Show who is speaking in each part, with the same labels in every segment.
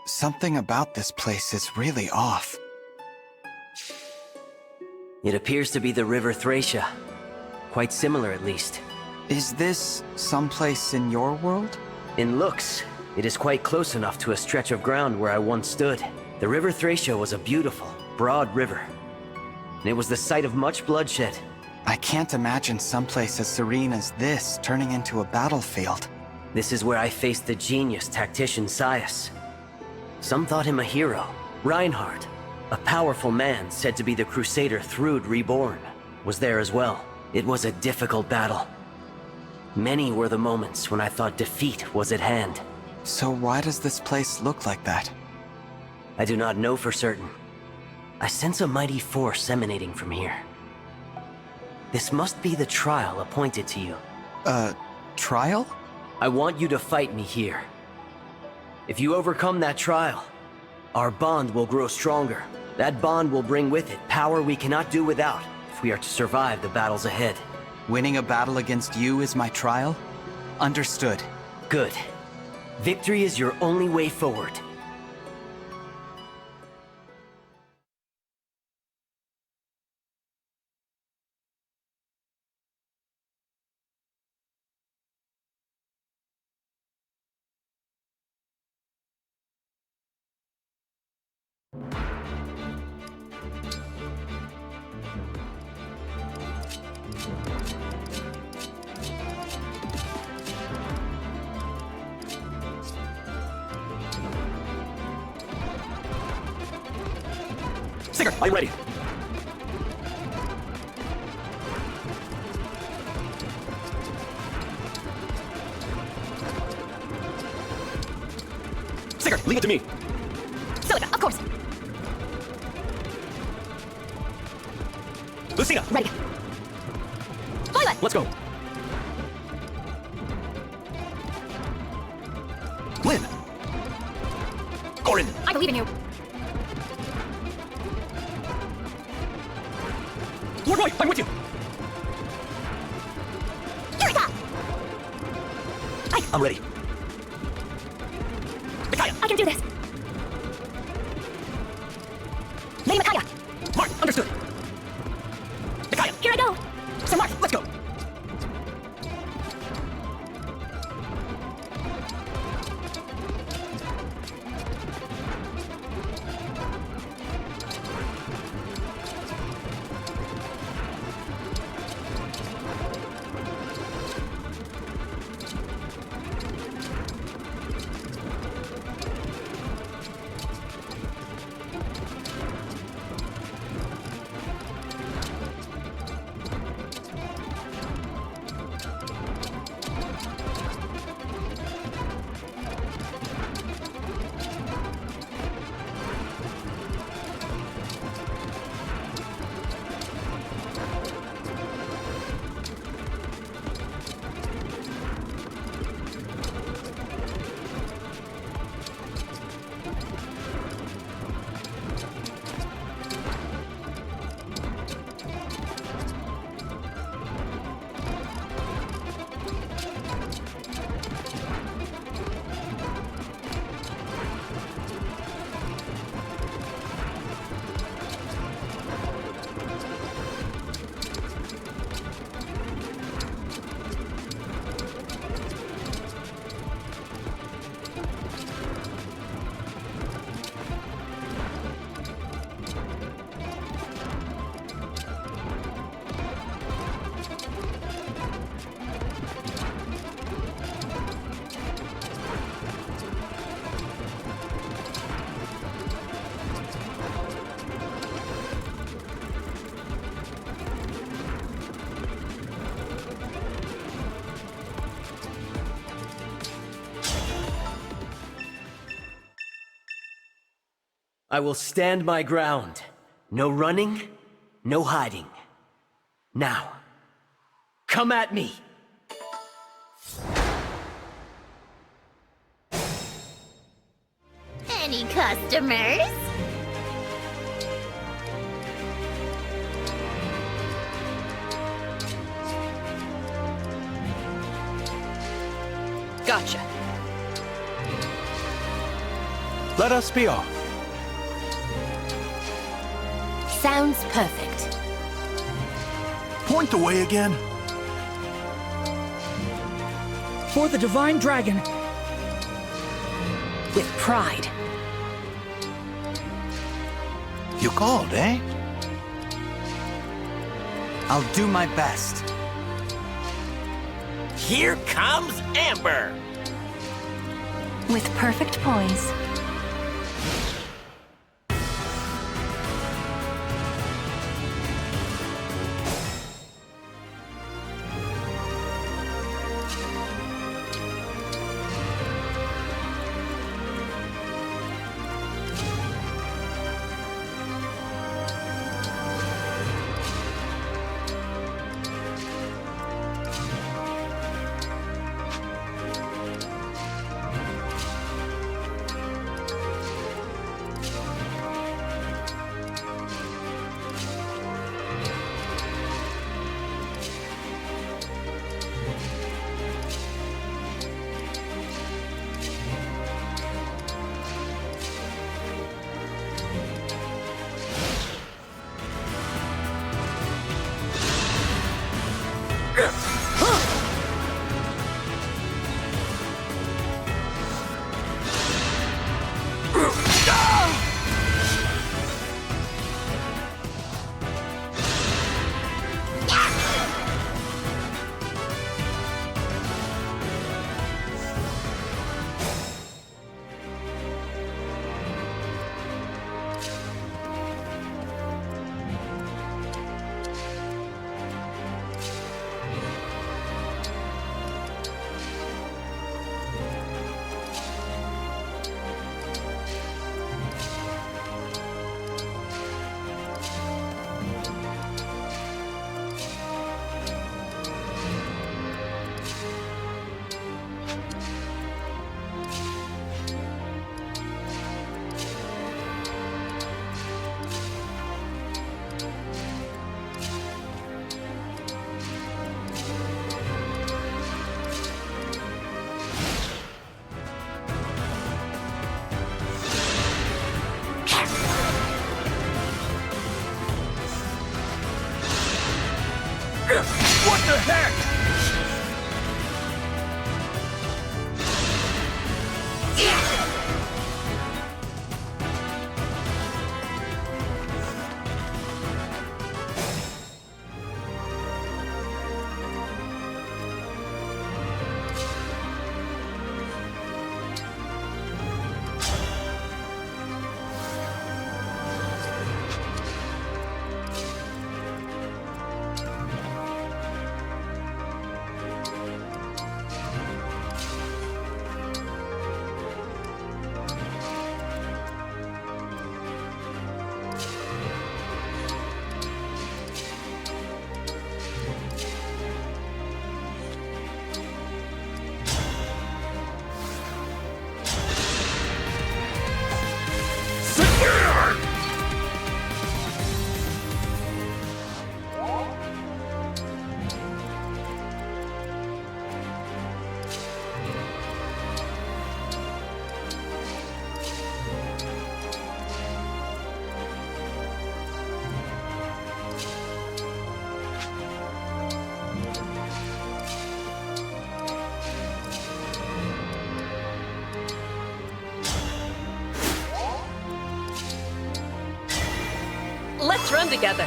Speaker 1: Something about this place is really off.
Speaker 2: It appears to be the River Thracia. Quite similar, at least.
Speaker 1: Is this someplace in your world?
Speaker 2: In looks, it is quite close enough to a stretch of ground where I once stood. The River Thracia was a beautiful, broad river. And it was the site of much bloodshed.
Speaker 1: I can't imagine someplace as serene as this turning into a battlefield.
Speaker 2: This is where I faced the genius tactician Sias. Some thought him a hero. Reinhardt, a powerful man said to be the Crusader Thrud reborn, was there as well. It was a difficult battle. Many were the moments when I thought defeat was at hand.
Speaker 1: So why does this place look like that?
Speaker 2: I do not know for certain. I sense a mighty force emanating from here. This must be the trial appointed to you.
Speaker 1: Trial?
Speaker 2: I want you to fight me here. If you overcome that trial, our bond will grow stronger. That bond will bring with it power we cannot do without if we are to survive the battles ahead.
Speaker 1: Winning a battle against you is my trial? Understood.
Speaker 2: Good. Victory is your only way forward.
Speaker 3: Sigurd, are you ready? Sigurd, leave it to me.
Speaker 4: Celica, of course.
Speaker 3: Lucina,
Speaker 4: Ready. Byleth!
Speaker 3: let's go. Lynn. Corrin.
Speaker 4: I believe in you.
Speaker 3: Lord Roy, I'm with you.
Speaker 4: Eirika!
Speaker 3: I'm ready. Micaiah.
Speaker 4: I can do this. Lady Micaiah!
Speaker 3: Marth, understood. Micaiah.
Speaker 4: Here I go!
Speaker 3: Sir Marth, let's go.
Speaker 2: I will stand my ground. No running, no hiding. Now, come at me!
Speaker 4: Any customers?
Speaker 5: Gotcha. Let us be off.
Speaker 4: Sounds perfect.
Speaker 6: Point the way again.
Speaker 3: For the Divine Dragon.
Speaker 4: With pride.
Speaker 6: You called, eh?
Speaker 1: I'll do my best.
Speaker 7: Here comes Amber!
Speaker 4: With perfect poise.
Speaker 6: What the heck?
Speaker 8: Let's run together.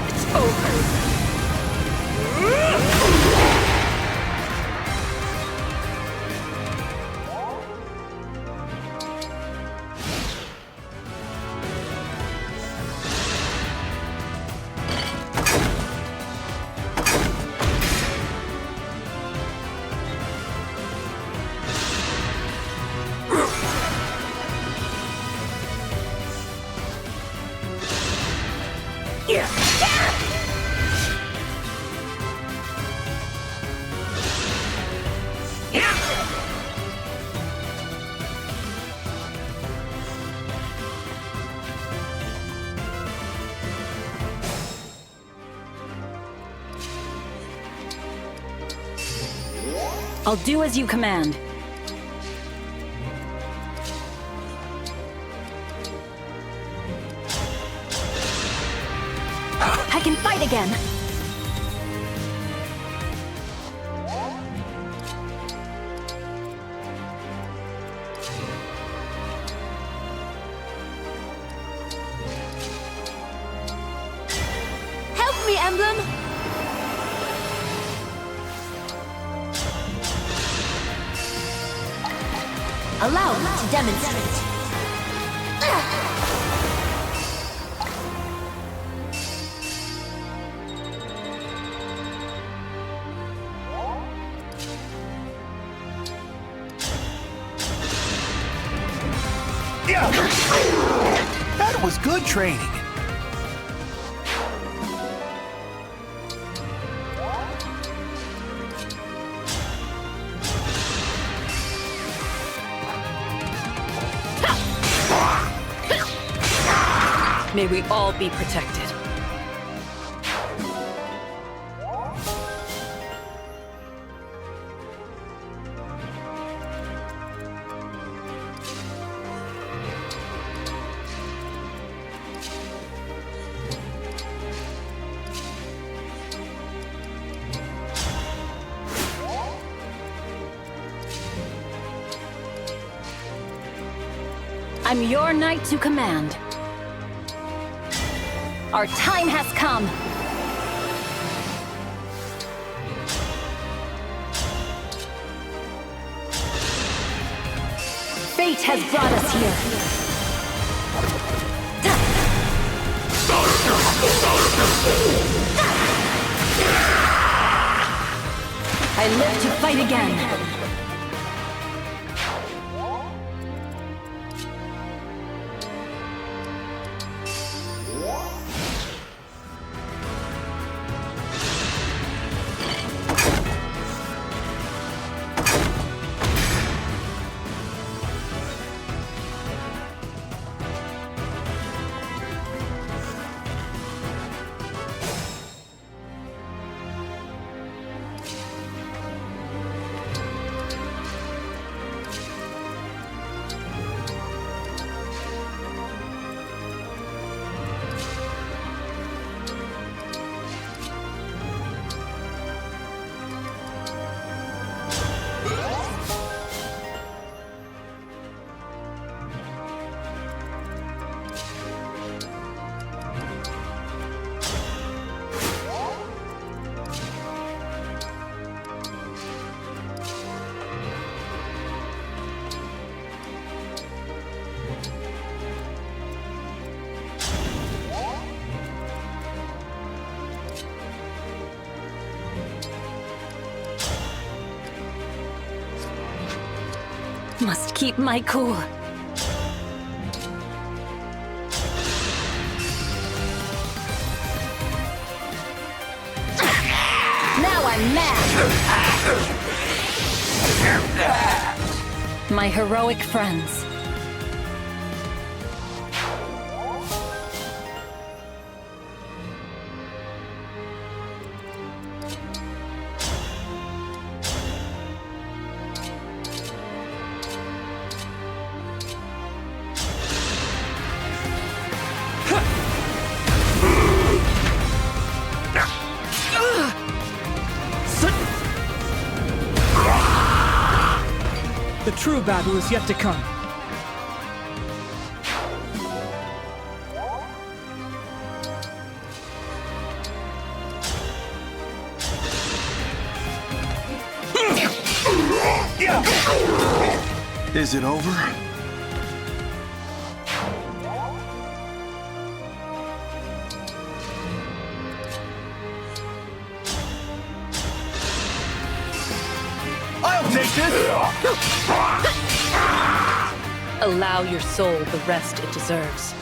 Speaker 3: It's over. I'll do as you command.
Speaker 4: I can fight again. Help me, Emblem! Allow me to demonstrate.
Speaker 6: That was good training.
Speaker 8: May we all be protected.
Speaker 4: I'm your knight to command. Our time has come. Fate has brought us here. I live to fight again. Must keep my cool. Now I'm mad! My heroic friends.
Speaker 3: The true battle is yet to come.
Speaker 6: Is it over? I'll take this!
Speaker 8: Allow your soul the rest it deserves.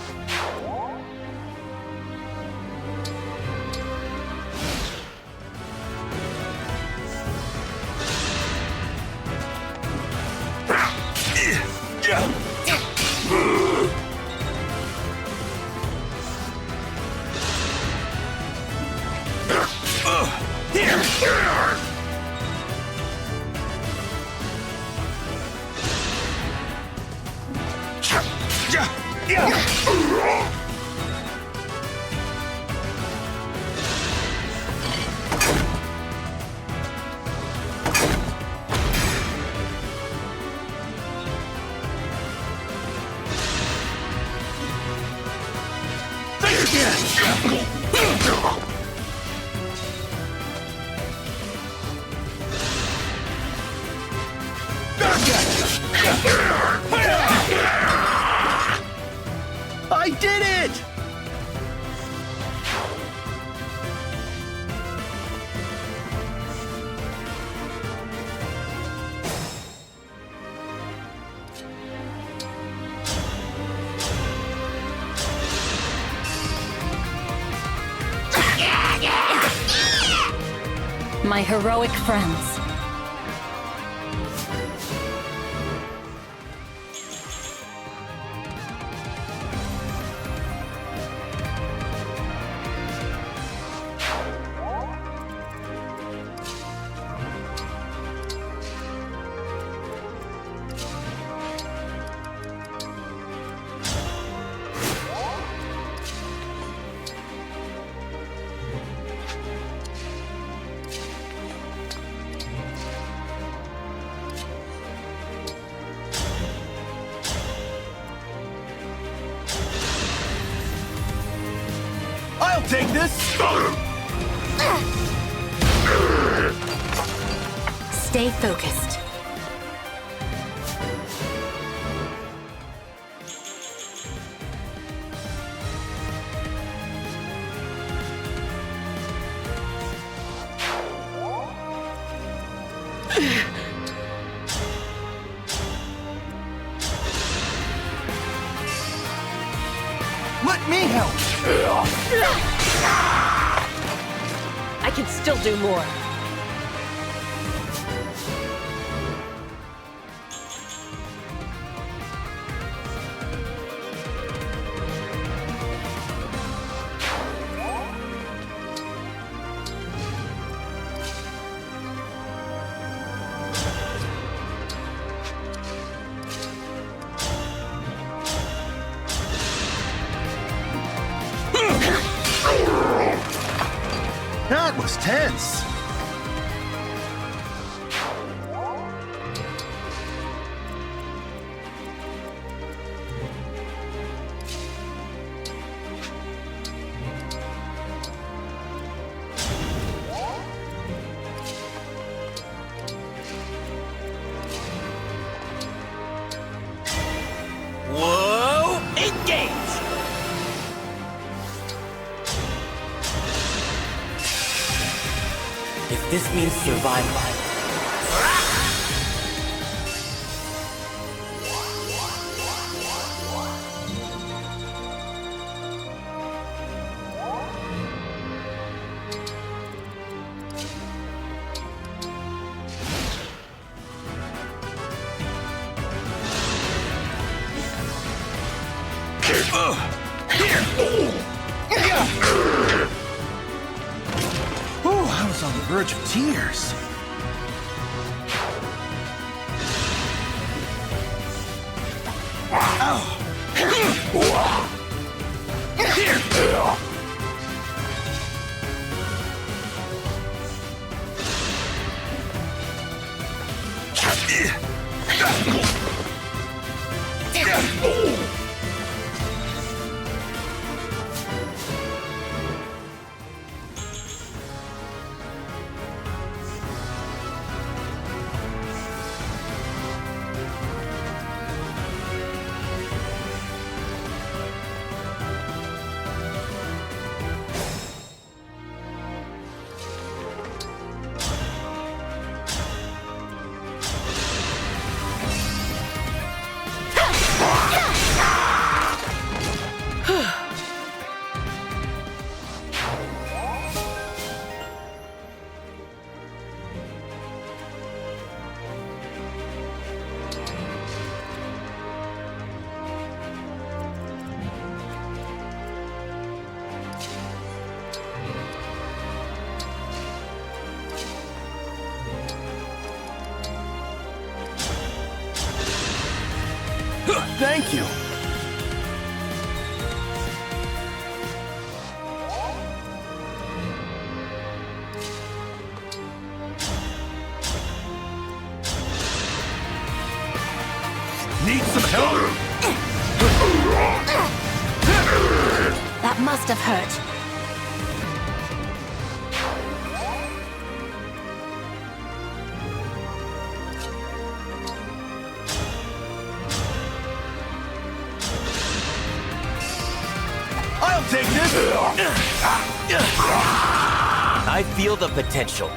Speaker 6: I did it!
Speaker 4: My heroic friends.
Speaker 6: I'll take this!
Speaker 4: Stay focused.
Speaker 6: Let me help!
Speaker 8: I can still do more.
Speaker 6: That was tense.
Speaker 7: Whoa! Engage!
Speaker 2: If this means survival,
Speaker 6: Oh, I was on the verge of tears. Thank you.
Speaker 4: That must have hurt.
Speaker 6: I'll take this!
Speaker 7: I feel the potential.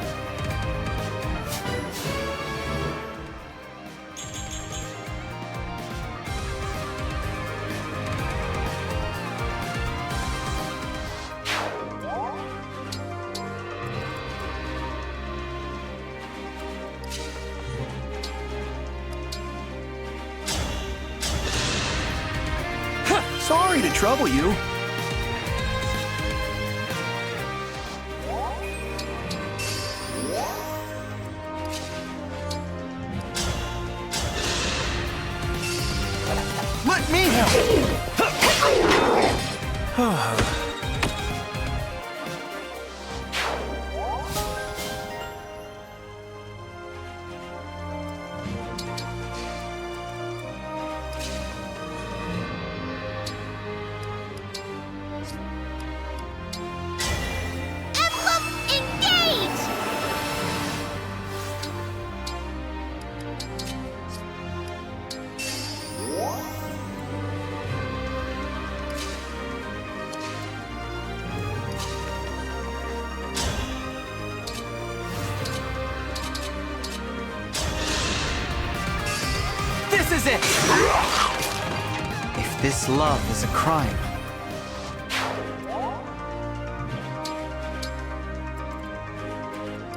Speaker 6: Sorry to trouble you. Let me help!
Speaker 5: Emblem Engage!
Speaker 1: This is it! If this love is a crime,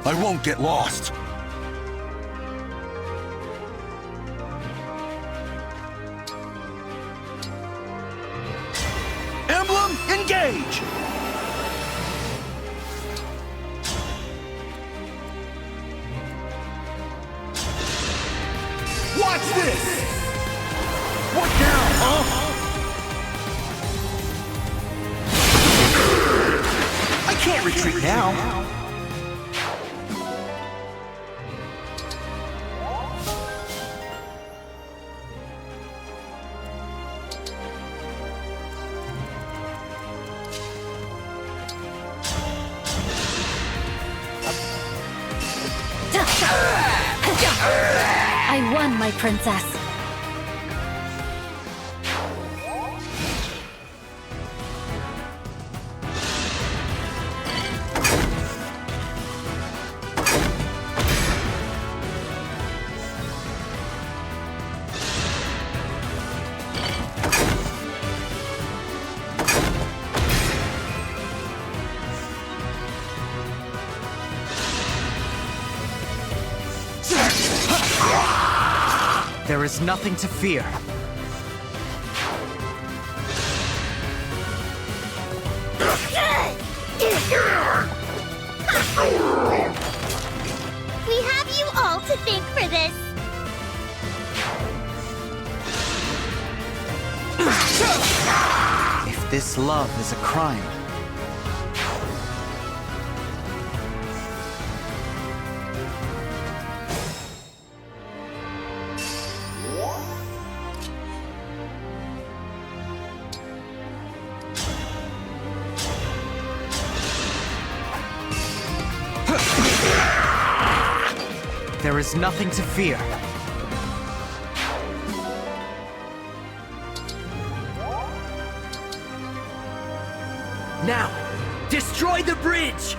Speaker 6: I won't get lost. Emblem Engage! Watch this! What now, huh? I can't retreat now.
Speaker 4: I won, my princess.
Speaker 1: there is nothing to fear.
Speaker 5: We have you all to thank for this.
Speaker 1: If this love is a crime, there is nothing to fear.
Speaker 2: Now, destroy the bridge!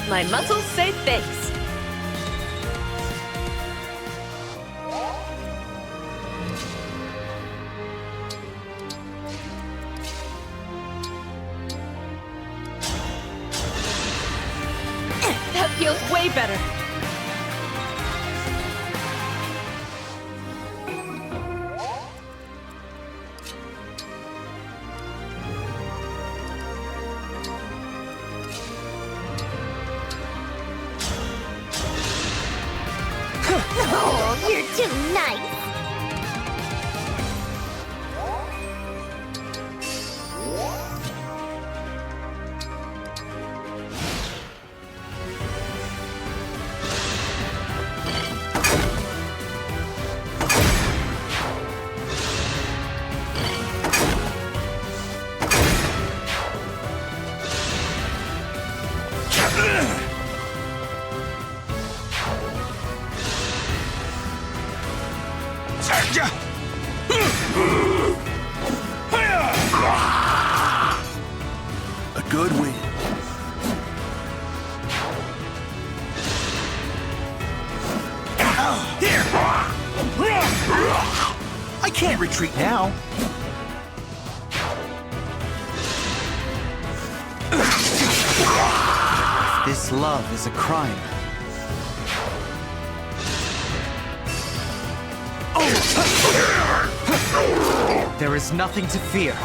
Speaker 8: My muscles say thanks. Feels way better.
Speaker 5: Oh, you're too nice.
Speaker 6: A good win. Here! I can't retreat now.
Speaker 1: This love is a crime. There is nothing to fear.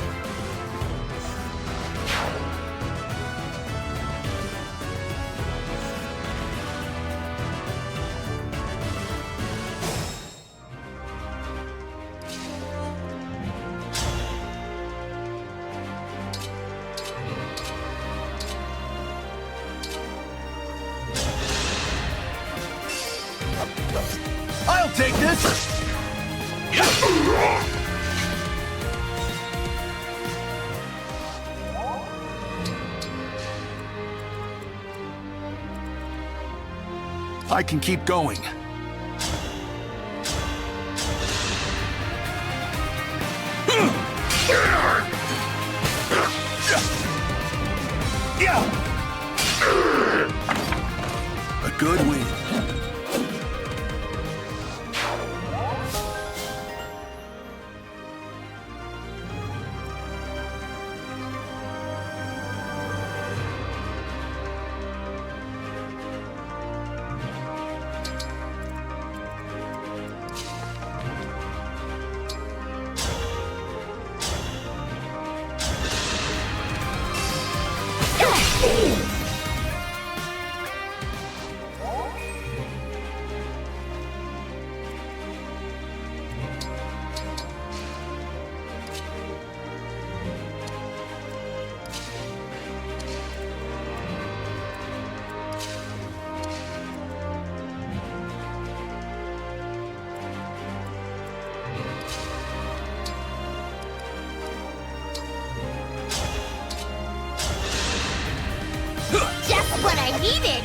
Speaker 6: I'll take this! I can keep going. A good win.
Speaker 5: Just what I needed.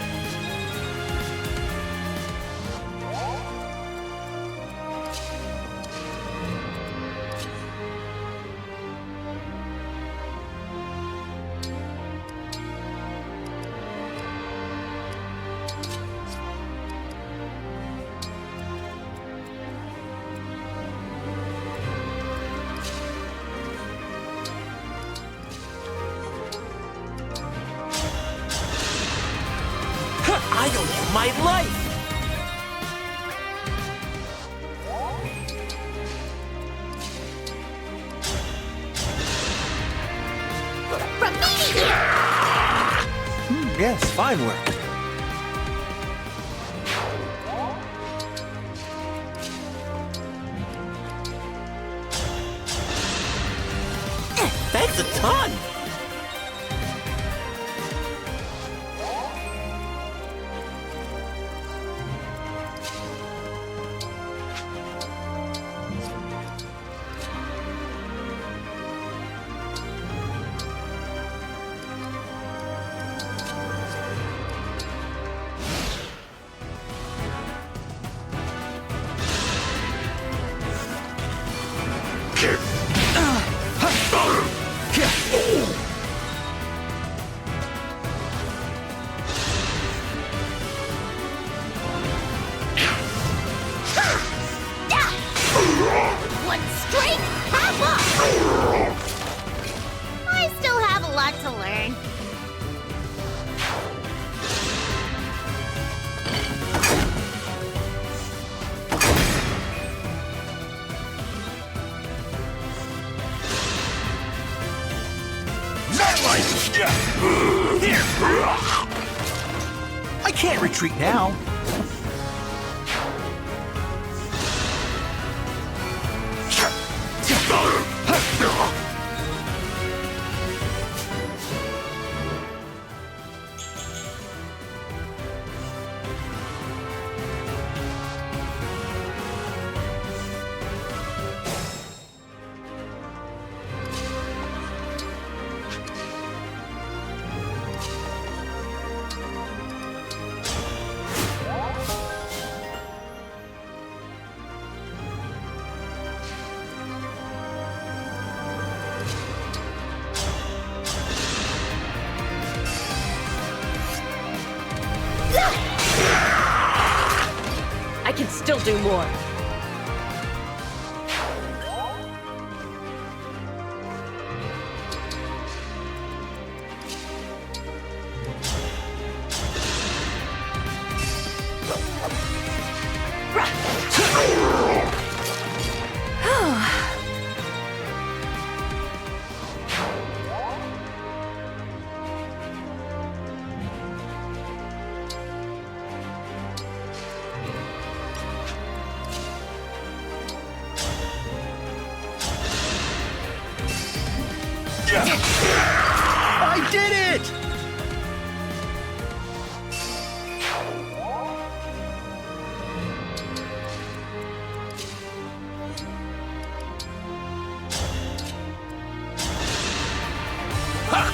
Speaker 7: I owe you my life!
Speaker 5: From meeting you!
Speaker 6: Yes, fine work.
Speaker 7: Thanks a ton!
Speaker 5: One straight half up! I still have a lot to learn.
Speaker 6: Here! I can't retreat now.
Speaker 8: I can still do more.
Speaker 6: I did it!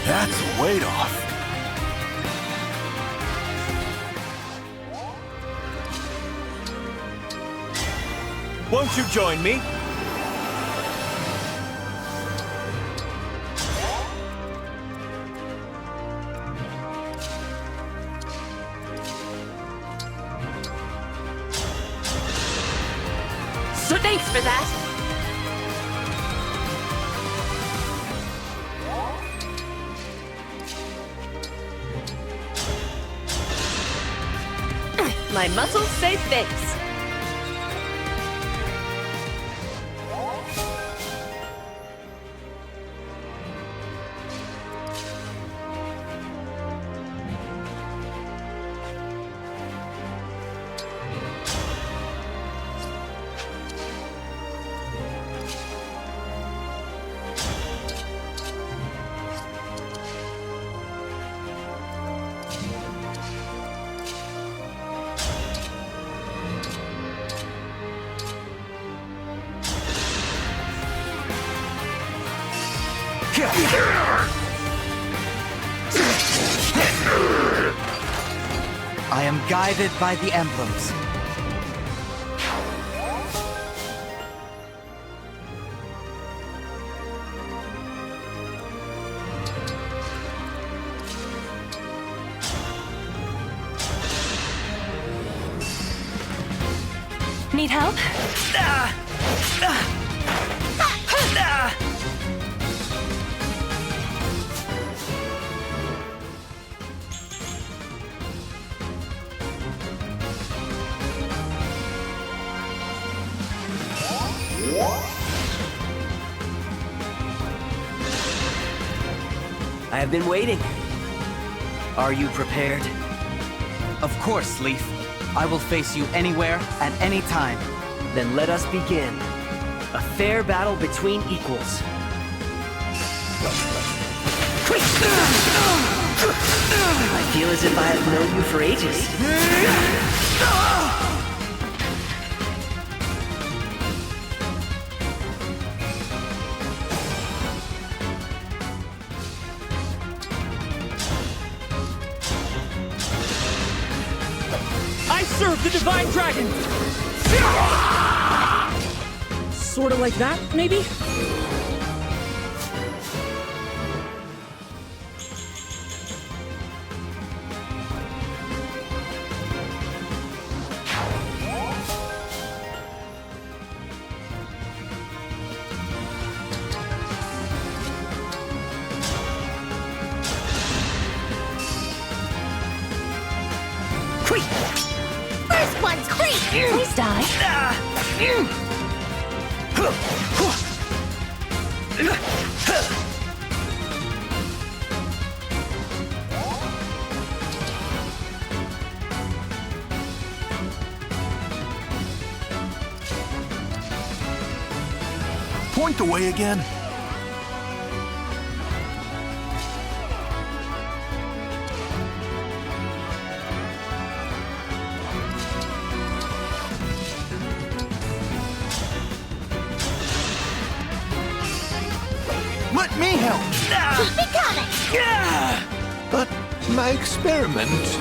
Speaker 6: That's a weight off.
Speaker 7: Won't you join me?
Speaker 8: So thanks for that. My muscles say thanks.
Speaker 1: I am guided by the emblems.
Speaker 4: Need help?
Speaker 2: I have been waiting. Are you prepared?
Speaker 1: Of course, Leif. I will face you anywhere, at any time.
Speaker 2: Then let us begin. A fair battle between equals. I feel as if I have known you for ages.
Speaker 3: I serve the Divine Dragon! Sorta like that, maybe?
Speaker 5: First one's free!
Speaker 4: Please die.
Speaker 6: point the way again? Let me help!
Speaker 5: Keep it coming!
Speaker 6: But my experiment...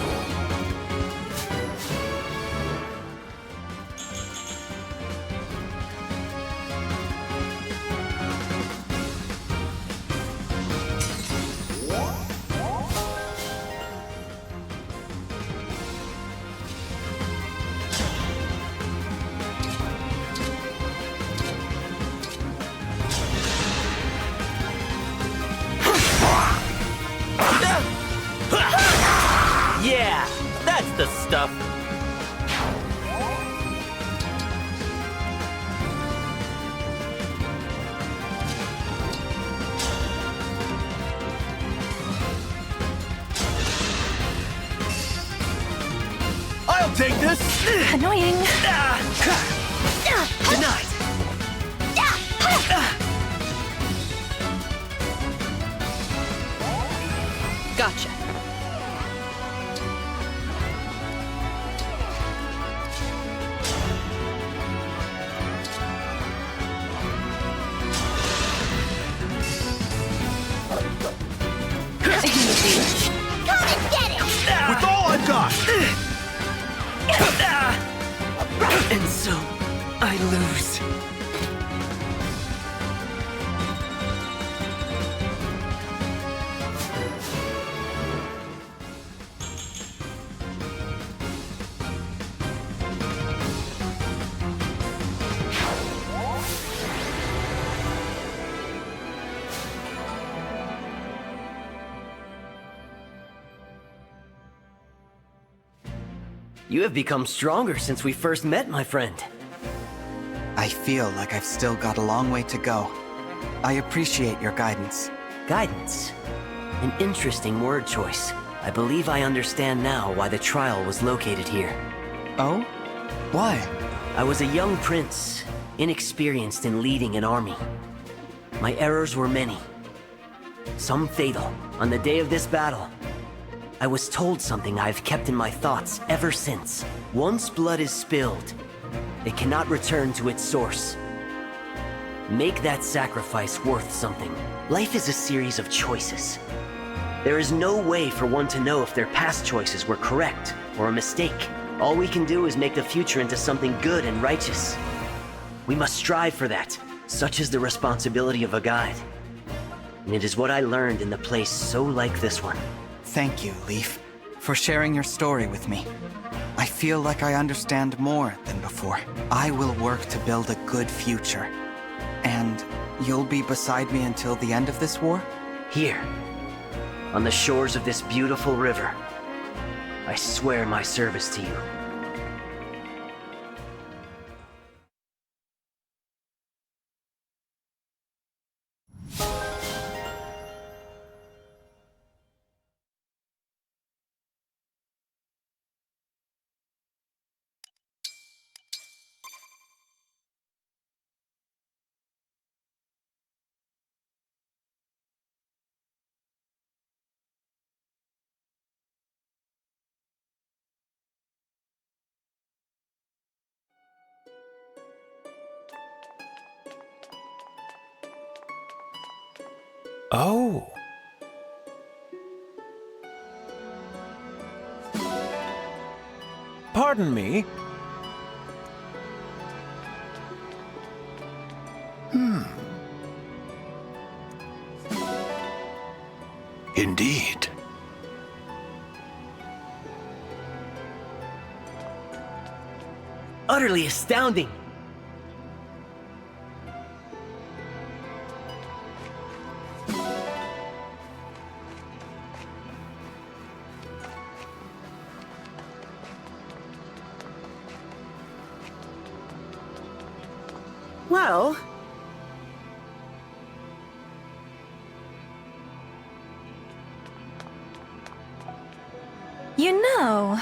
Speaker 2: Yeah, that's the stuff.
Speaker 6: I'll take this!
Speaker 4: Annoying.
Speaker 2: Denied.
Speaker 8: Gotcha.
Speaker 5: Come and get it!
Speaker 6: With all I've got!
Speaker 2: And so, I lose. You have become stronger since we first met, my friend.
Speaker 1: I feel like I've still got a long way to go. I appreciate your guidance.
Speaker 2: Guidance. An interesting word choice. I believe I understand now why the trial was located here.
Speaker 1: Oh? Why?
Speaker 2: I was a young prince, inexperienced in leading an army. My errors were many. Some fatal. On the day of this battle, I was told something I've kept in my thoughts ever since. Once blood is spilled, it cannot return to its source. Make that sacrifice worth something. Life is a series of choices. There is no way for one to know if their past choices were correct or a mistake. All we can do is make the future into something good and righteous. We must strive for that. Such is the responsibility of a guide. And it is what I learned in the place so like this one.
Speaker 1: Thank you, Leif, for sharing your story with me. I feel like I understand more than before. I will work to build a good future. And you'll be beside me until the end of this war?
Speaker 2: Here, on the shores of this beautiful river, I swear my service to you.
Speaker 7: Oh. Pardon me.
Speaker 6: Indeed.
Speaker 2: Utterly astounding!
Speaker 9: Well...
Speaker 4: You know...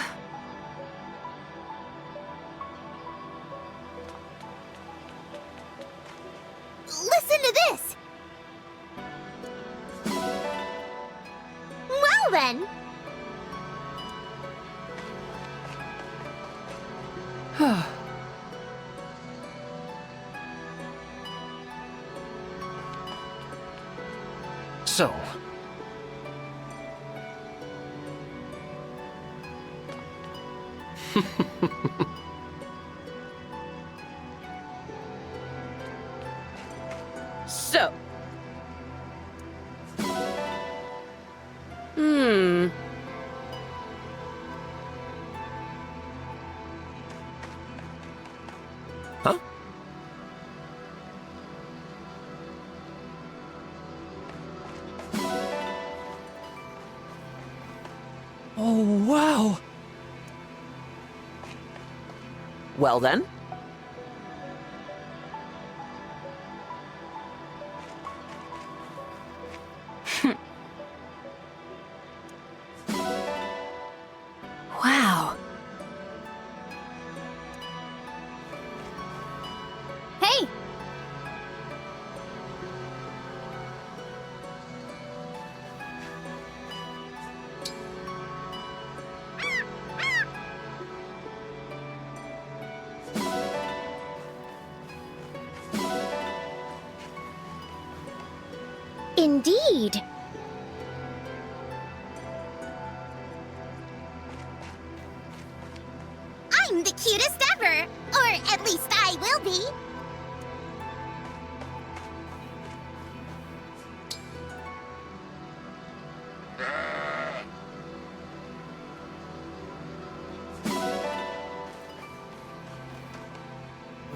Speaker 5: Listen Well then.
Speaker 6: So.
Speaker 8: So.
Speaker 7: Huh?
Speaker 3: Oh, wow!
Speaker 2: Well then?
Speaker 4: Wow.
Speaker 5: Hey! Indeed. I'm the cutest ever! Or at least I will be.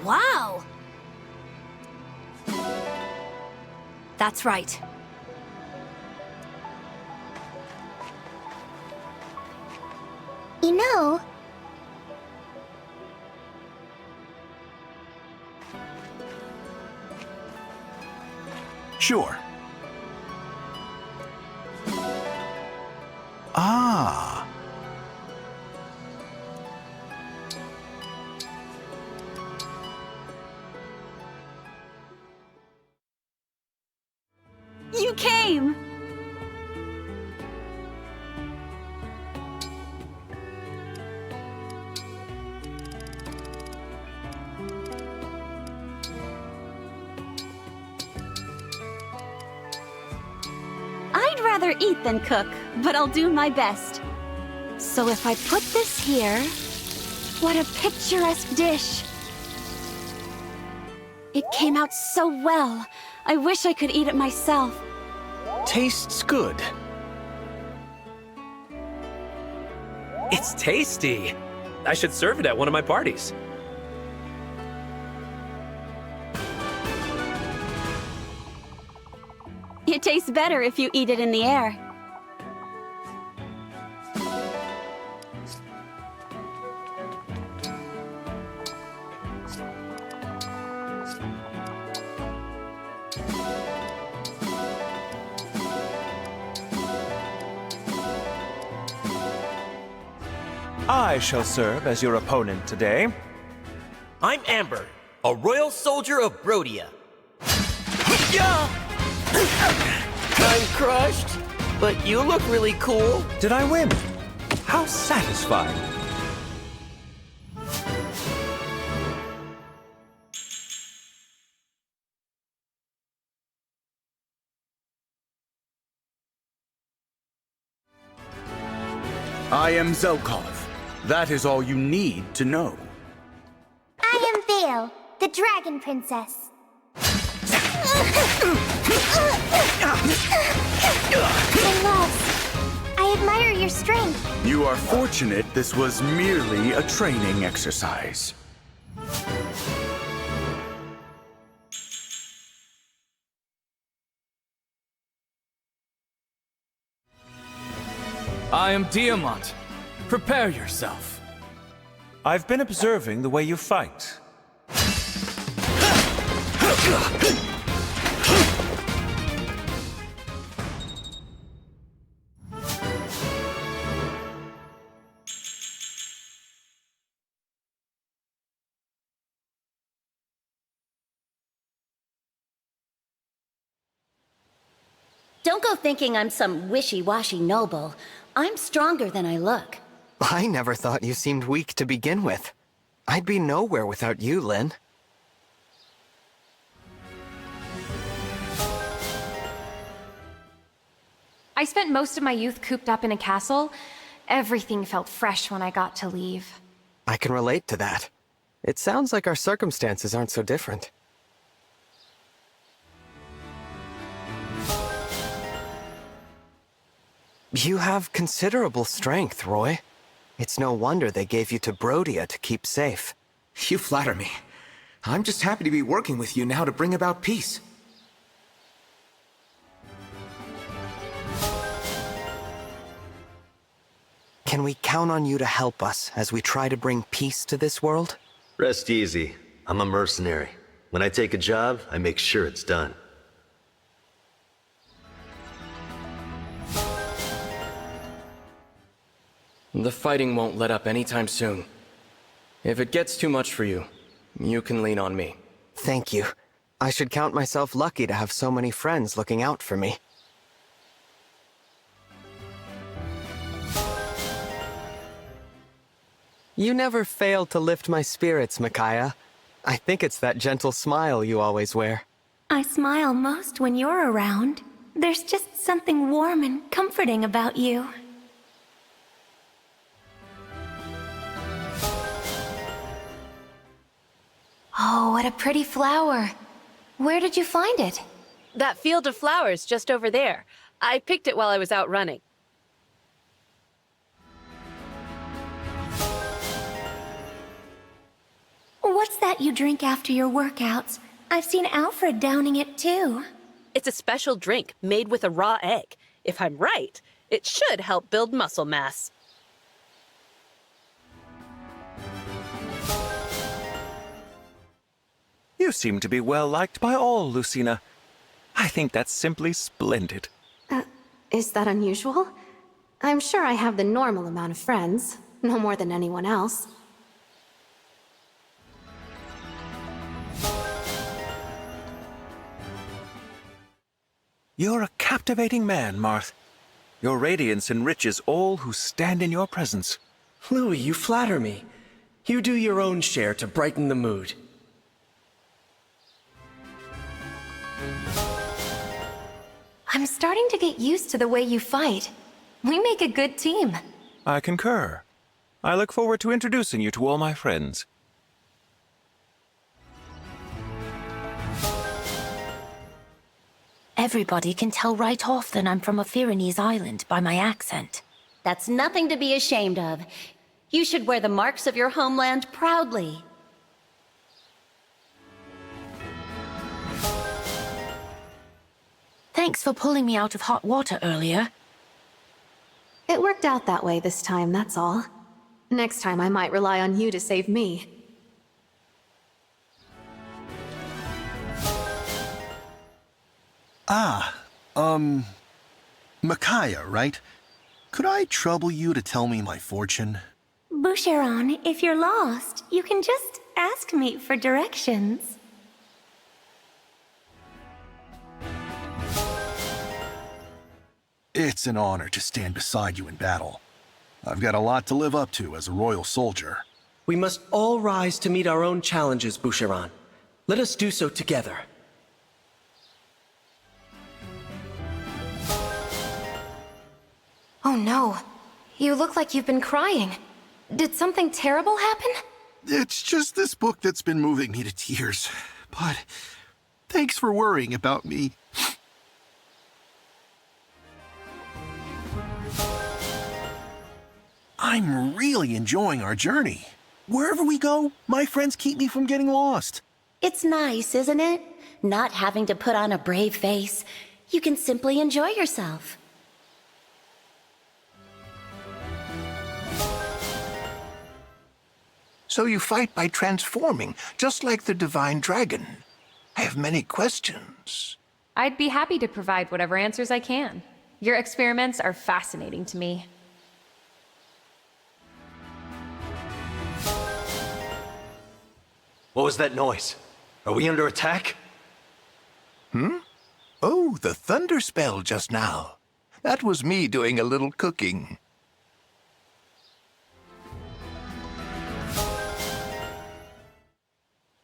Speaker 4: Wow! That's right.
Speaker 5: You know,
Speaker 6: Sure. Ah.
Speaker 4: You came! I'd rather eat than cook, but I'll do my best. So if I put this here... What a picturesque dish! It came out so well. I wish I could eat it myself.
Speaker 6: Tastes good.
Speaker 7: It's tasty. I should serve it at one of my parties.
Speaker 4: It tastes better if you eat it in the air.
Speaker 6: I shall serve as your opponent today.
Speaker 9: I'm Amber, a royal soldier of Brodia.
Speaker 2: I'm crushed, but you look really cool.
Speaker 6: Did I win? How satisfying. I am Zelkov. That is all you need to know.
Speaker 5: I am Vale, the Dragon Princess. My loves, I admire your strength.
Speaker 6: You are fortunate this was merely a training exercise.
Speaker 10: I am Diamant. Prepare yourself.
Speaker 6: I've been observing the way you fight.
Speaker 4: Don't go thinking I'm some wishy-washy noble. I'm stronger than I look.
Speaker 1: I never thought you seemed weak to begin with. I'd be nowhere without you, Lynn.
Speaker 11: I spent most of my youth cooped up in a castle. Everything felt fresh when I got to leave.
Speaker 1: I can relate to that. It sounds like our circumstances aren't so different. You have considerable strength, Roy. It's no wonder they gave you to Brodia to keep safe.
Speaker 12: You flatter me. I'm just happy to be working with you now to bring about peace.
Speaker 1: Can we count on you to help us as we try to bring peace to this world?
Speaker 13: Rest easy. I'm a mercenary. When I take a job, I make sure it's done.
Speaker 3: The fighting won't let up anytime soon. If it gets too much for you, you can lean on me.
Speaker 1: Thank you. I should count myself lucky to have so many friends looking out for me. You never fail to lift my spirits, Micaiah. I think it's that gentle smile you always wear.
Speaker 5: I smile most when you're around. There's just something warm and comforting about you.
Speaker 11: Oh, what a pretty flower. Where did you find it?
Speaker 8: That field of flowers just over there. I picked it while I was out running.
Speaker 5: What's that you drink after your workouts? I've seen Alfred downing it too.
Speaker 8: It's a special drink made with a raw egg. If I'm right, it should help build muscle mass.
Speaker 14: You seem to be well liked by all, Lucina. I think that's simply splendid.
Speaker 11: Is that unusual? I'm sure I have the normal amount of friends, no more than anyone else.
Speaker 14: You're a captivating man, Marth. Your radiance enriches all who stand in your presence.
Speaker 15: Louis, you flatter me. You do your own share to brighten the mood.
Speaker 11: I'm starting to get used to the way you fight. We make a good team.
Speaker 14: I concur. I look forward to introducing you to all my friends.
Speaker 16: Everybody can tell right off that I'm from a Pyrenees island by my accent.
Speaker 4: That's nothing to be ashamed of. You should wear the marks of your homeland proudly.
Speaker 16: Thanks for pulling me out of hot water earlier.
Speaker 11: It worked out that way this time, that's all. Next time I might rely on you to save me.
Speaker 17: Micaiah, right? Could I trouble you to tell me my fortune?
Speaker 5: Boucheron, if you're lost, you can just ask me for directions.
Speaker 17: It's an honor to stand beside you in battle. I've got a lot to live up to as a royal soldier.
Speaker 15: We must all rise to meet our own challenges, Boucheron. Let us do so together.
Speaker 11: Oh no. You look like you've been crying. Did something terrible happen?
Speaker 17: It's just this book that's been moving me to tears. But thanks for worrying about me. I'm really enjoying our journey. Wherever we go, my friends keep me from getting lost.
Speaker 4: It's nice, isn't it? Not having to put on a brave face. You can simply enjoy yourself.
Speaker 18: So you fight by transforming, just like the divine dragon. I have many questions.
Speaker 11: I'd be happy to provide whatever answers I can. Your experiments are fascinating to me.
Speaker 13: What was that noise? Are we under attack?
Speaker 18: Oh, the thunder spell just now. That was me doing a little cooking.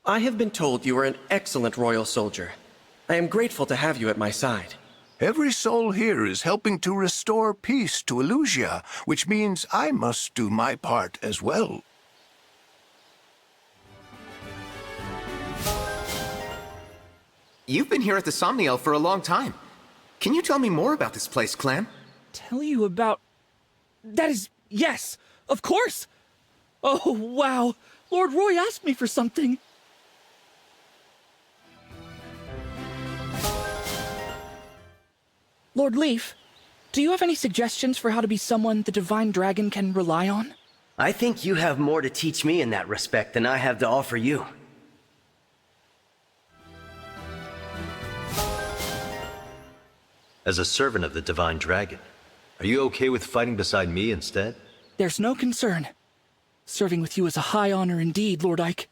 Speaker 15: I have been told you are an excellent royal soldier. I am grateful to have you at my side.
Speaker 18: Every soul here is helping to restore peace to Elusia, which means I must do my part as well.
Speaker 12: You've been here at the Somniel for a long time. Can you tell me more about this place, Clanne?
Speaker 19: Tell you about... That is... yes, of course! Oh, wow. Lord Roy asked me for something. Lord Leif, do you have any suggestions for how to be someone the Divine Dragon can rely on?
Speaker 2: I think you have more to teach me in that respect than I have to offer you.
Speaker 13: As a servant of the Divine Dragon, are you okay with fighting beside me instead?
Speaker 19: There's no concern. Serving with you is a high honor indeed, Lord Ike.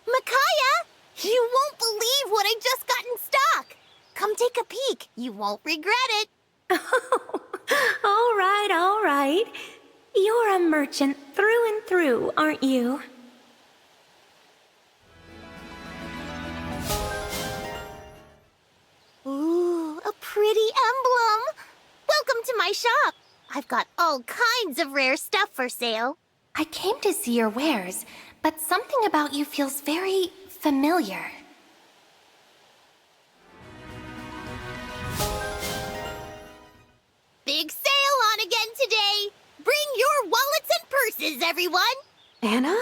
Speaker 20: Micaiah! You won't believe what I just got in stock! Come take a peek. You won't regret it.
Speaker 5: All right. You're a merchant through and through, aren't you?
Speaker 20: Ooh, a pretty emblem. Welcome to my shop. I've got all kinds of rare stuff for sale.
Speaker 5: I came to see your wares, but something about you feels very familiar.
Speaker 20: Big sale on again today. Bring your wallets and purses, everyone.
Speaker 11: Anna?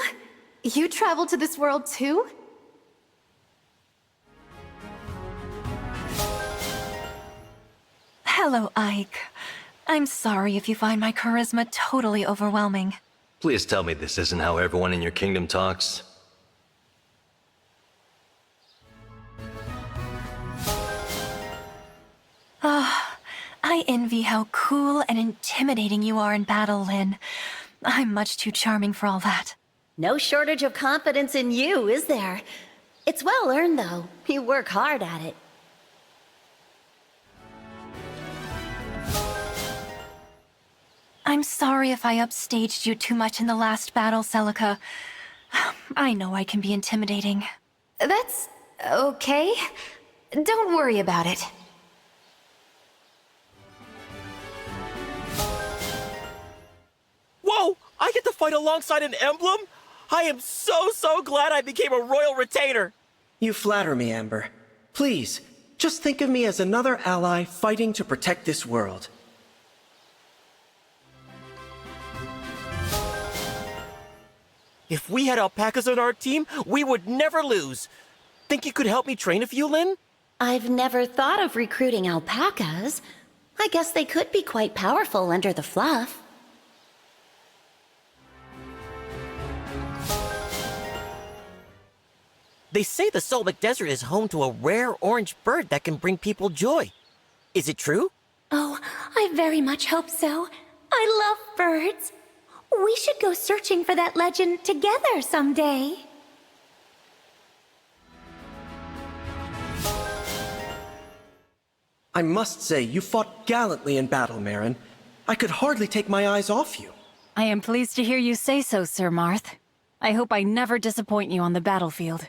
Speaker 11: You traveled to this world too?
Speaker 21: Hello, Ike. I'm sorry if you find my charisma totally overwhelming.
Speaker 13: Please tell me this isn't how everyone in your kingdom talks.
Speaker 21: I envy how cool and intimidating you are in battle, Lynn. I'm much too charming for all that.
Speaker 4: No shortage of confidence in you, is there? It's well earned, though. You work hard at it.
Speaker 21: I'm sorry if I upstaged you too much in the last battle, Celica. I know I can be intimidating.
Speaker 11: That's okay. Don't worry about it.
Speaker 9: Whoa! I get to fight alongside an emblem? I am so glad I became a royal retainer!
Speaker 15: You flatter me, Amber. Please, just think of me as another ally fighting to protect this world.
Speaker 9: If we had alpacas on our team, we would never lose. Think you could help me train a few, Lynn?
Speaker 4: I've never thought of recruiting alpacas. I guess they could be quite powerful under the fluff.
Speaker 9: They say the Solvik Desert is home to a rare orange bird that can bring people joy. Is it true?
Speaker 5: Oh, I very much hope so. I love birds. We should go searching for that legend together someday.
Speaker 15: I must say, you fought gallantly in battle, Merrin. I could hardly take my eyes off you.
Speaker 22: I am pleased to hear you say so, Sir Marth. I hope I never disappoint you on the battlefield.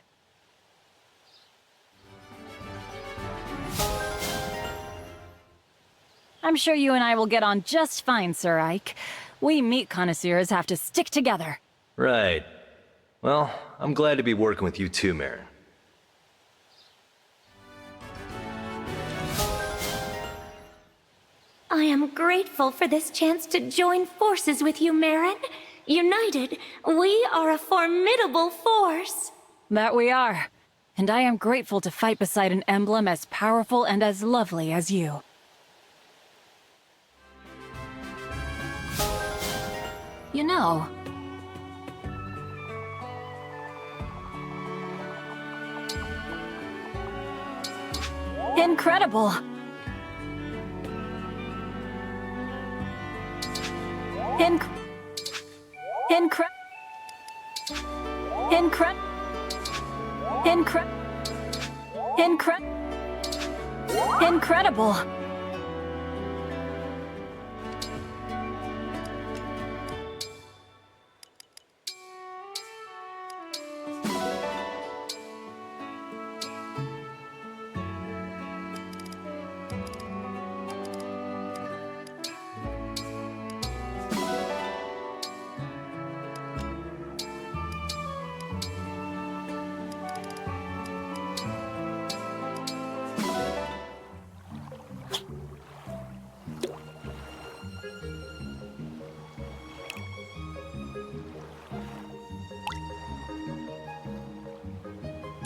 Speaker 22: I'm sure you and I will get on just fine, Sir Ike. We meat connoisseurs have to stick together.
Speaker 13: Right. Well, I'm glad to be working with you too, Merrin.
Speaker 5: I am grateful for this chance to join forces with you, Merrin. United, we are a formidable force.
Speaker 22: That we are. And I am grateful to fight beside an emblem as powerful and as lovely as you. You know, incredible!
Speaker 21: Incredible!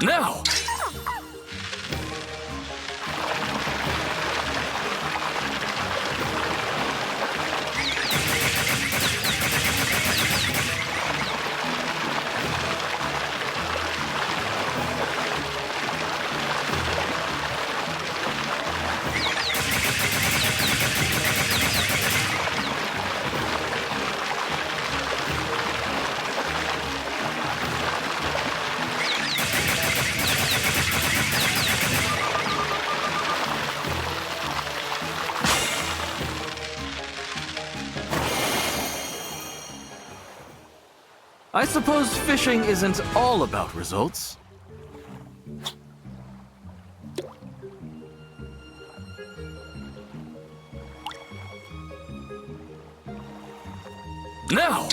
Speaker 6: Now! I suppose fishing isn't all about results. Now!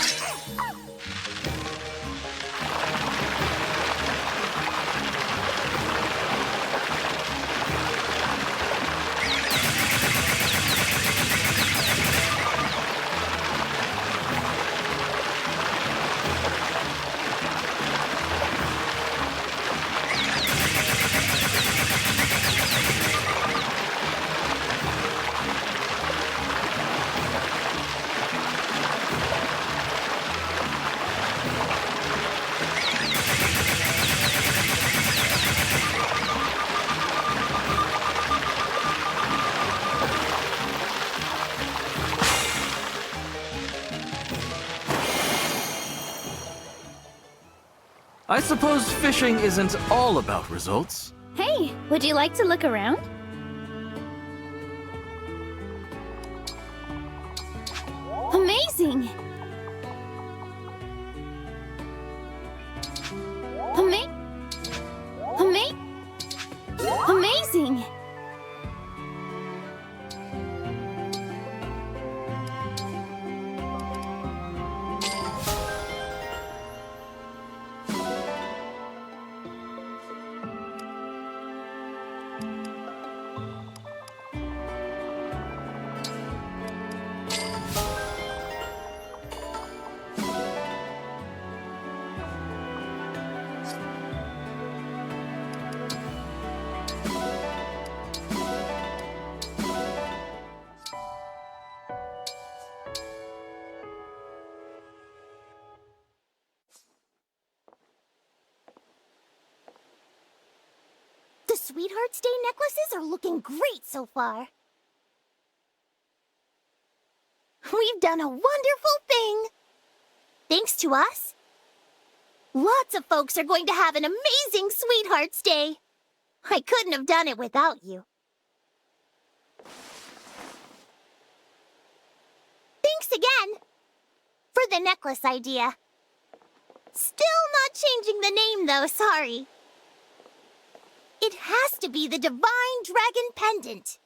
Speaker 6: I suppose fishing isn't all about results.
Speaker 7: Hey, would you like to look around? Amazing! Amazing!
Speaker 20: The Sweetheart's Day necklaces are looking great so far. We've done a wonderful thing! Thanks to us, lots of folks are going to have an amazing Sweetheart's Day. I couldn't have done it without you. Thanks again for the necklace idea. Still not changing the name though, sorry. It has to be the Divine Dragon Pendant.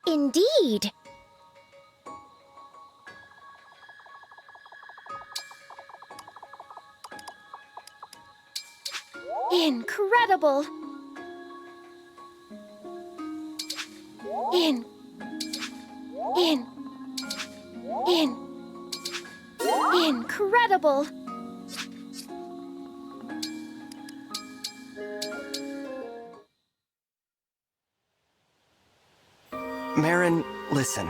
Speaker 20: Indeed. Incredible. Incredible.
Speaker 1: Merrin, listen.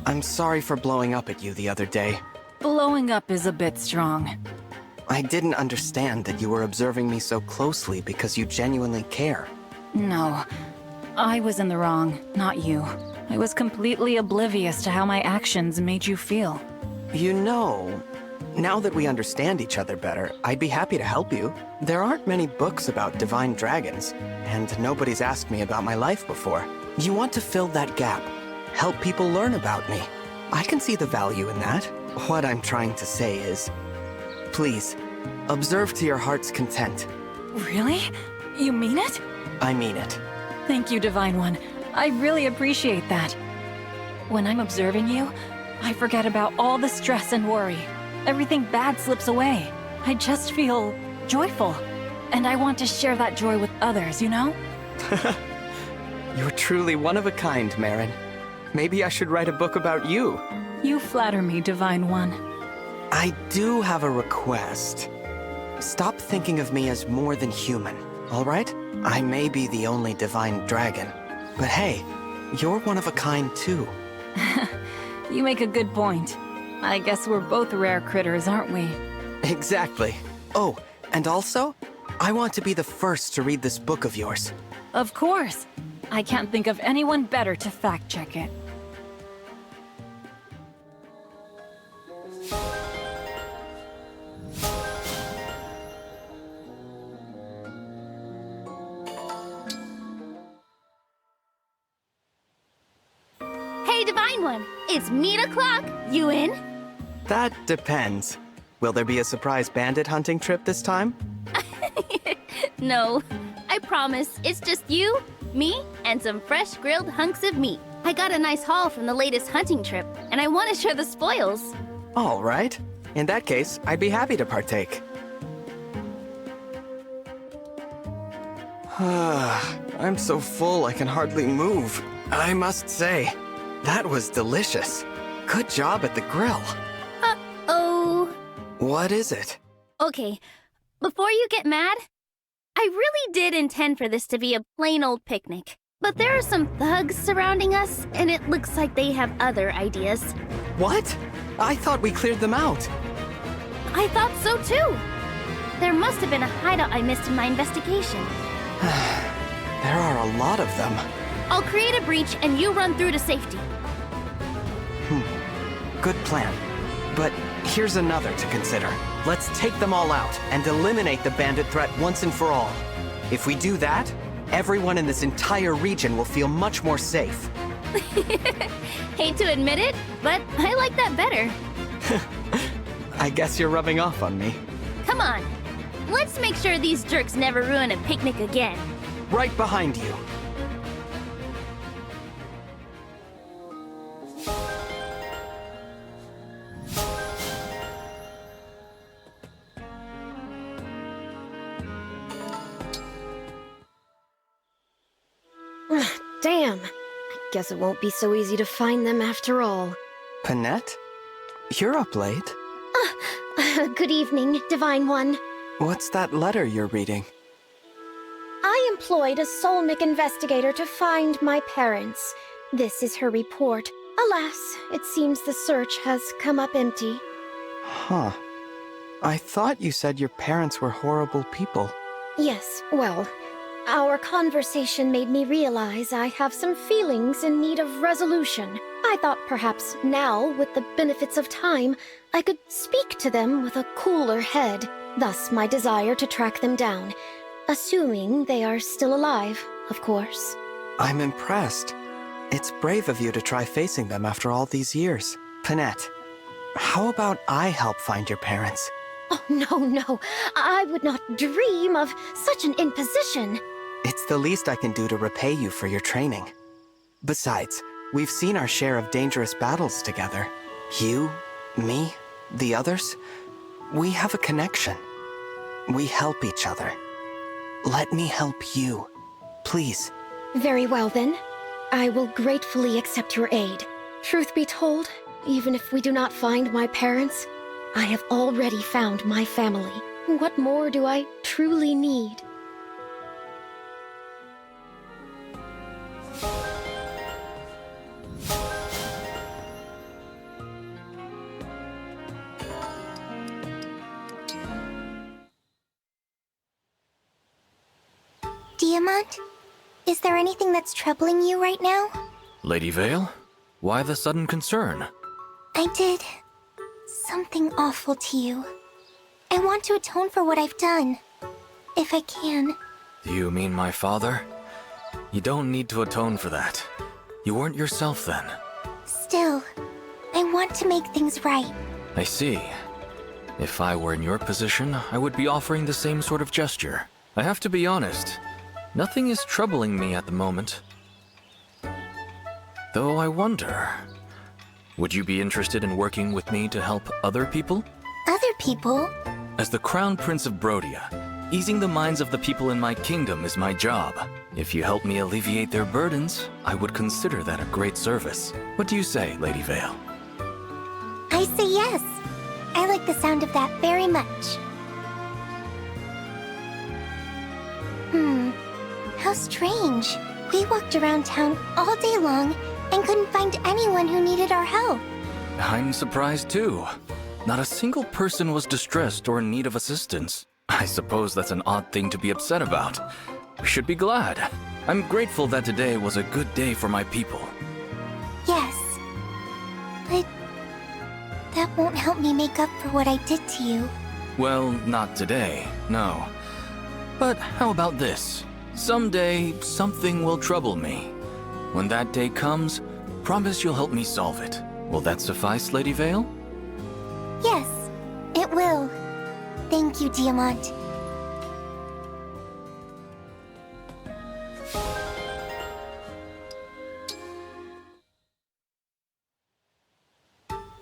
Speaker 1: I'm sorry for blowing up at you the other day.
Speaker 22: Blowing up is a bit strong.
Speaker 1: I didn't understand that you were observing me so closely because you genuinely care.
Speaker 22: No, I was in the wrong, not you. I was completely oblivious to how my actions made you feel.
Speaker 1: You know, now that we understand each other better, I'd be happy to help you. There aren't many books about divine dragons, and nobody's asked me about my life before. You want to fill that gap, help people learn about me. I can see the value in that. What I'm trying to say is, please, observe to your heart's content.
Speaker 22: Really? You mean it?
Speaker 1: I mean it.
Speaker 22: Thank you, Divine One. I really appreciate that. When I'm observing you, I forget about all the stress and worry. Everything bad slips away. I just feel joyful. And I want to share that joy with others, you know?
Speaker 1: You're truly one of a kind, Merrin. Maybe I should write a book about you.
Speaker 22: You flatter me, Divine One.
Speaker 1: I do have a request. Stop thinking of me as more than human, all right? I may be the only divine dragon, but hey, you're one of a kind too.
Speaker 22: You make a good point. I guess we're both rare critters, aren't we?
Speaker 1: Exactly. Oh, and also, I want to be the first to read this book of yours.
Speaker 22: Of course. I can't think of anyone better to fact-check it.
Speaker 7: Hey, Divine One, it's meet o'clock. You in?
Speaker 1: That depends. Will there be a surprise bandit hunting trip this time?
Speaker 7: No, I promise. It's just you, me, and some fresh grilled hunks of meat. I got a nice haul from the latest hunting trip, and I want to share the spoils.
Speaker 1: All right. In that case, I'd be happy to partake. I'm so full I can hardly move. I must say, that was delicious. Good job at the grill.
Speaker 7: Uh-oh.
Speaker 1: What is it?
Speaker 7: Okay, before you get mad, I really did intend for this to be a plain old picnic. But there are some thugs surrounding us, and it looks like they have other ideas.
Speaker 1: What? I thought we cleared them out.
Speaker 7: I thought so too. There must have been a hideout I missed in my investigation.
Speaker 1: There are a lot of them.
Speaker 7: I'll create a breach and you run through to safety.
Speaker 1: Good plan. But here's another to consider. Let's take them all out and eliminate the bandit threat once and for all. If we do that, everyone in this entire region will feel much more safe.
Speaker 7: Hate to admit it, but I like that better.
Speaker 1: I guess you're rubbing off on me.
Speaker 7: Come on, let's make sure these jerks never ruin a picnic again.
Speaker 1: Right behind you.
Speaker 3: Damn. I guess it won't be so easy to find them after all.
Speaker 1: Bunet? You're up late.
Speaker 3: Good evening, Divine One.
Speaker 1: What's that letter you're reading?
Speaker 3: I employed a Solmic investigator to find my parents. This is her report. Alas, it seems the search has come up empty.
Speaker 1: Huh. I thought you said your parents were horrible people.
Speaker 3: Yes, well, our conversation made me realize I have some feelings in need of resolution. I thought perhaps now, with the benefits of time, I could speak to them with a cooler head. Thus my desire to track them down. Assuming they are still alive, of course.
Speaker 1: I'm impressed. It's brave of you to try facing them after all these years. Bunet, how about I help find your parents?
Speaker 3: Oh, no. I would not dream of such an imposition.
Speaker 1: It's the least I can do to repay you for your training. Besides, we've seen our share of dangerous battles together. You, me, the others. We have a connection. We help each other. Let me help you, please.
Speaker 3: Very well, then. I will gratefully accept your aid. Truth be told, even if we do not find my parents, I have already found my family. What more do I truly need?
Speaker 20: Diamant? Is there anything that's troubling you right now?
Speaker 8: Lady Vale? Why the sudden concern?
Speaker 5: I did something awful to you. I want to atone for what I've done, if I can.
Speaker 8: You mean my father? You don't need to atone for that. You weren't yourself then.
Speaker 5: Still, I want to make things right.
Speaker 8: I see. If I were in your position, I would be offering the same sort of gesture. I have to be honest, nothing is troubling me at the moment. Though I wonder, would you be interested in working with me to help other people?
Speaker 5: Other people?
Speaker 8: As the Crown Prince of Brodia, easing the minds of the people in my kingdom is my job. If you help me alleviate their burdens, I would consider that a great service. What do you say, Lady Vale?
Speaker 5: I say yes. I like the sound of that very much. How strange. We walked around town all day long and couldn't find anyone who needed our help.
Speaker 8: I'm surprised too. Not a single person was distressed or in need of assistance. I suppose that's an odd thing to be upset about. We should be glad. I'm grateful that today was a good day for my people.
Speaker 5: Yes. But that won't help me make up for what I did to you.
Speaker 8: Well, not today, no. But how about this? Someday, something will trouble me. When that day comes, promise you'll help me solve it. Will that suffice, Lady Vale?
Speaker 5: Yes, it will. Thank you, Diamant.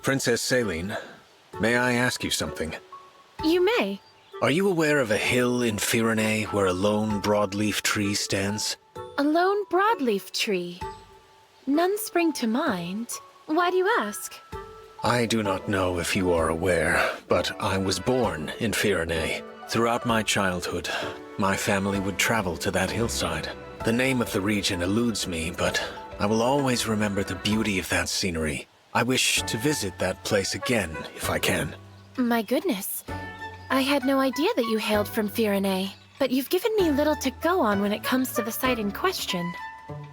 Speaker 10: Princess Céline, may I ask you something?
Speaker 23: You may.
Speaker 10: Are you aware of a hill in Firene where a lone broadleaf tree stands?
Speaker 23: A lone broadleaf tree. None spring to mind. Why do you ask?
Speaker 10: I do not know if you are aware, but I was born in Firene. Throughout my childhood, my family would travel to that hillside. The name of the region eludes me, but I will always remember the beauty of that scenery. I wish to visit that place again, if I can.
Speaker 23: My goodness. I had no idea that you hailed from Firene, but you've given me little to go on when it comes to the site in question.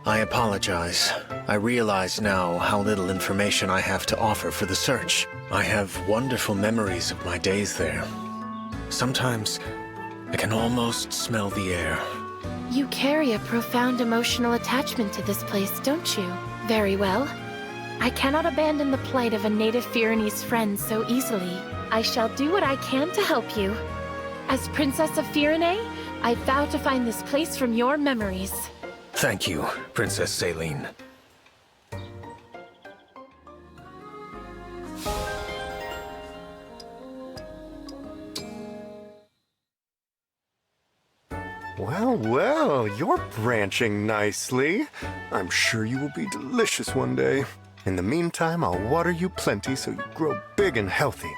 Speaker 10: I apologize. I realize now how little information I have to offer for the search. I have wonderful memories of my days there. Sometimes, I can almost smell the air.
Speaker 23: You carry a profound emotional attachment to this place, don't you? Very well. I cannot abandon the plight of a native Firenese friend so easily. I shall do what I can to help you. As Princess of Firene, I vow to find this place from your memories.
Speaker 10: Thank you, Princess Céline.
Speaker 24: Well, well, you're branching nicely. I'm sure you will be delicious one day. In the meantime, I'll water you plenty so you grow big and healthy.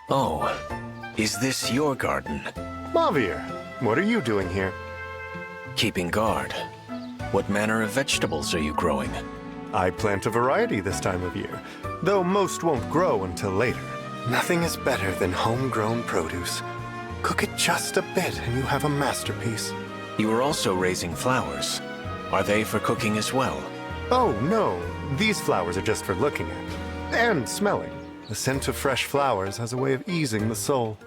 Speaker 10: Oh, is this your garden?
Speaker 24: Mavir, what are you doing here?
Speaker 10: Keeping guard. What manner of vegetables are you growing?
Speaker 24: I plant a variety this time of year, though most won't grow until later. Nothing is better than homegrown produce. Cook it just a bit and you have a masterpiece.
Speaker 10: You are also raising flowers. Are they for cooking as well?
Speaker 24: Oh, no. These flowers are just for looking at. And smelling. The scent of fresh flowers has a way of easing the soul.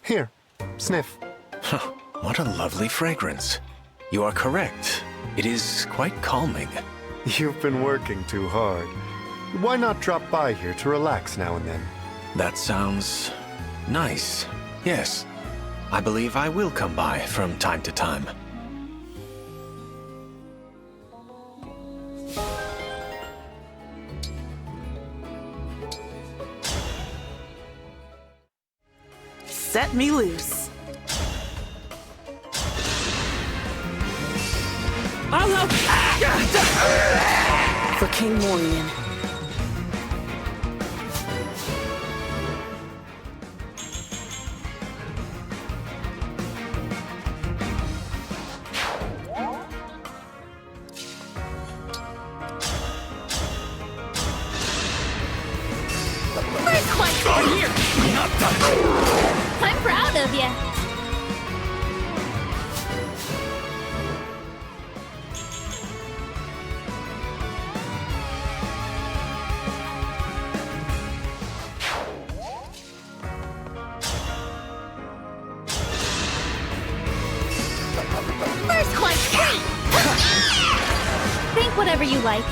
Speaker 24: Here, sniff.
Speaker 10: What a lovely fragrance. You are correct. It is quite calming.
Speaker 24: You've been working too hard. Why not drop by here to relax now and then?
Speaker 10: That sounds nice. Yes, I believe I will come by from time to time.
Speaker 25: Set me loose.
Speaker 19: I'll help!
Speaker 25: For King Morian.
Speaker 7: I'm proud of you. Whatever you like.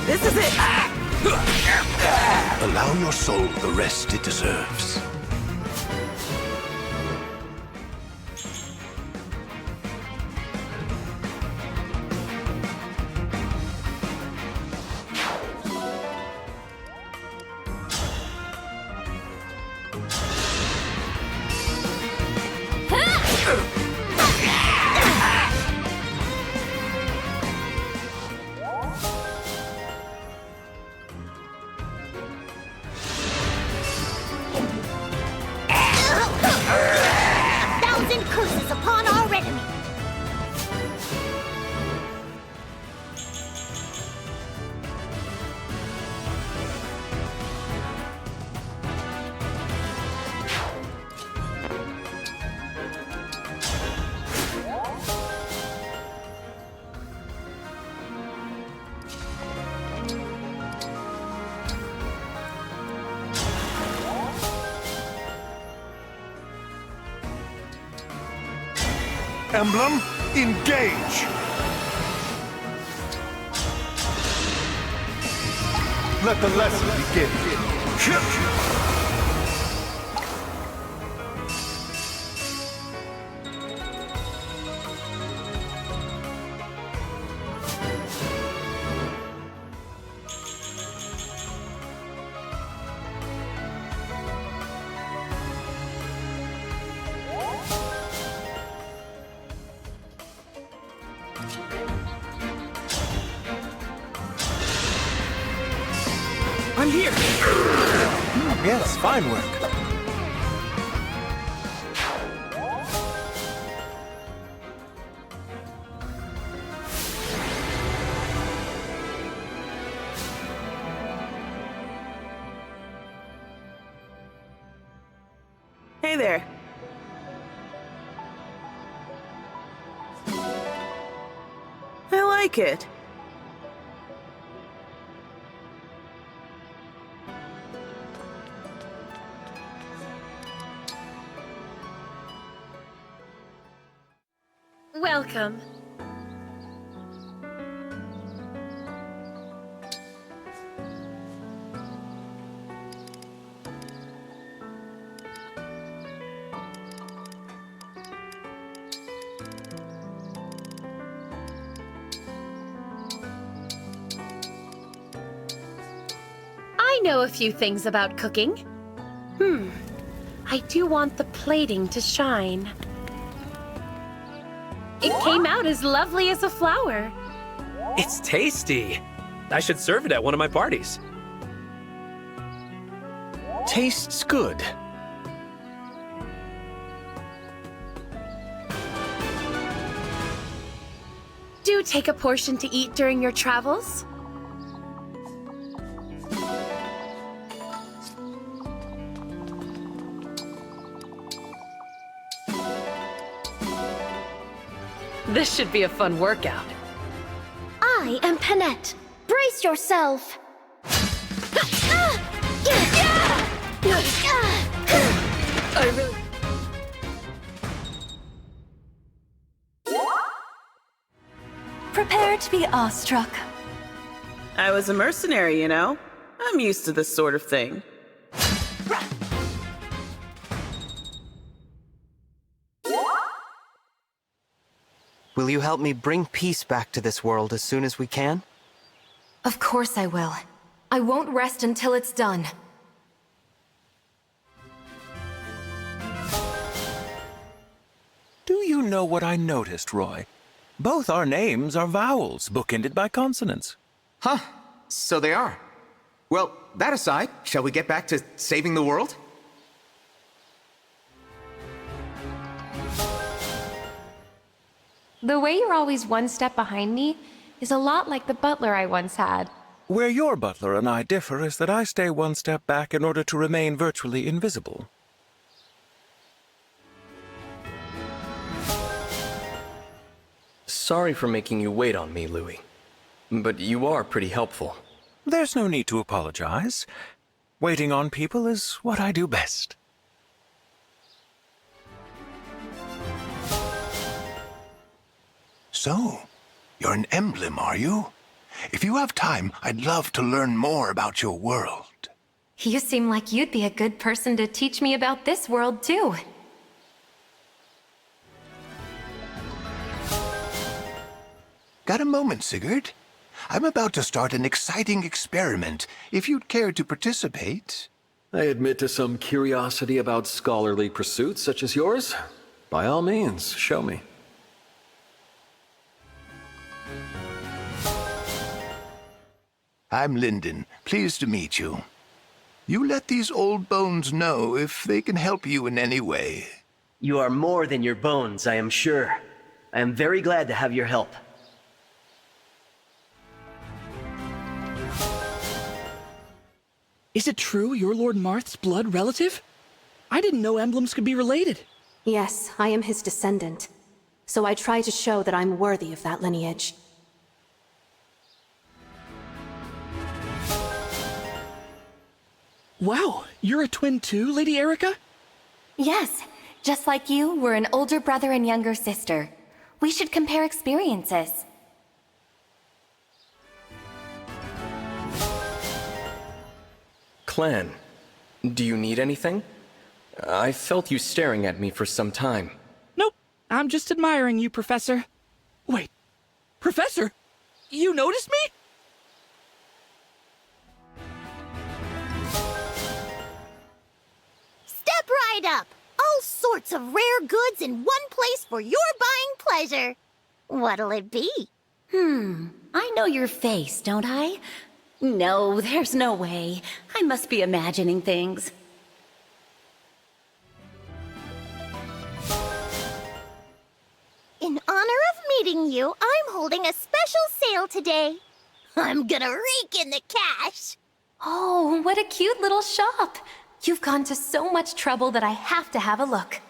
Speaker 25: This is it!
Speaker 12: Allow your soul the rest it deserves.
Speaker 20: Curses upon our enemy!
Speaker 24: Emblem, engage! Let the lesson begin.
Speaker 15: I'm here! Yes, fine work.
Speaker 25: Hey there. I like it.
Speaker 23: Welcome. I know a few things about cooking. I do want the plating to shine. It came out as lovely as a flower.
Speaker 19: It's tasty. I should serve it at one of my parties.
Speaker 10: Tastes good.
Speaker 23: Do take a portion to eat during your travels.
Speaker 22: This should be a fun workout.
Speaker 3: I am Panette. Brace yourself.
Speaker 22: I really...
Speaker 21: Prepare to be awestruck.
Speaker 25: I was a mercenary, you know? I'm used to this sort of thing.
Speaker 1: Will you help me bring peace back to this world as soon as we can?
Speaker 11: Of course I will. I won't rest until it's done.
Speaker 14: Do you know what I noticed, Roy? Both our names are vowels, bookended by consonants.
Speaker 16: Huh, so they are. Well, that aside, shall we get back to saving the world?
Speaker 11: The way you're always one step behind me is a lot like the butler I once had.
Speaker 14: Where your butler and I differ is that I stay one step back in order to remain virtually invisible.
Speaker 8: Sorry for making you wait on me, Louis. But you are pretty helpful.
Speaker 14: There's no need to apologize. Waiting on people is what I do best.
Speaker 12: So, you're an emblem, are you? If you have time, I'd love to learn more about your world.
Speaker 21: You seem like you'd be a good person to teach me about this world, too.
Speaker 12: Got a moment, Sigurd? I'm about to start an exciting experiment, if you'd care to participate.
Speaker 8: I admit to some curiosity about scholarly pursuits such as yours. By all means, show me.
Speaker 12: I'm Lindon. Pleased to meet you. You let these old bones know if they can help you in any way.
Speaker 2: You are more than your bones, I am sure. I am very glad to have your help.
Speaker 19: Is it true you're Lord Marth's blood relative? I didn't know emblems could be related.
Speaker 11: Yes, I am his descendant. So I try to show that I'm worthy of that lineage.
Speaker 19: Wow, you're a twin too, Lady Eirika?
Speaker 5: Yes, just like you, we're an older brother and younger sister. We should compare experiences.
Speaker 4: Clanne, do you need anything? I felt you staring at me for some time.
Speaker 19: Nope, I'm just admiring you, Professor. Wait, Professor? You noticed me?
Speaker 20: Step right up! All sorts of rare goods in one place for your buying pleasure. What'll it be?
Speaker 5: I know your face, don't I? No, there's no way. I must be imagining things.
Speaker 20: In honor of meeting you, I'm holding a special sale today. I'm gonna rake in the cash.
Speaker 21: Oh, what a cute little shop. You've gone to so much trouble that I have to have a look.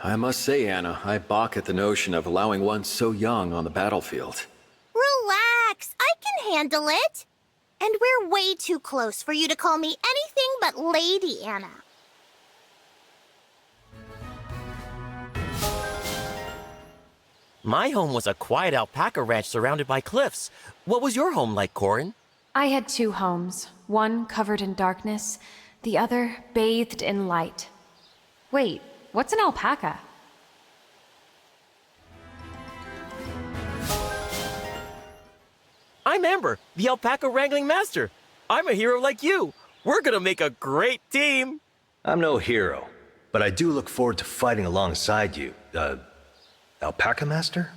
Speaker 8: I must say, Anna, I balk at the notion of allowing one so young on the battlefield.
Speaker 20: Relax, I can handle it. And we're way too close for you to call me anything but Lady Anna.
Speaker 9: My home was a quiet alpaca ranch surrounded by cliffs. What was your home like, Corrin?
Speaker 21: I had two homes, one covered in darkness, the other bathed in light. Wait, what's an alpaca?
Speaker 9: I'm Amber, the alpaca wrangling master. I'm a hero like you. We're gonna make a great team.
Speaker 13: I'm no hero, but I do look forward to fighting alongside you. Alpaca Master?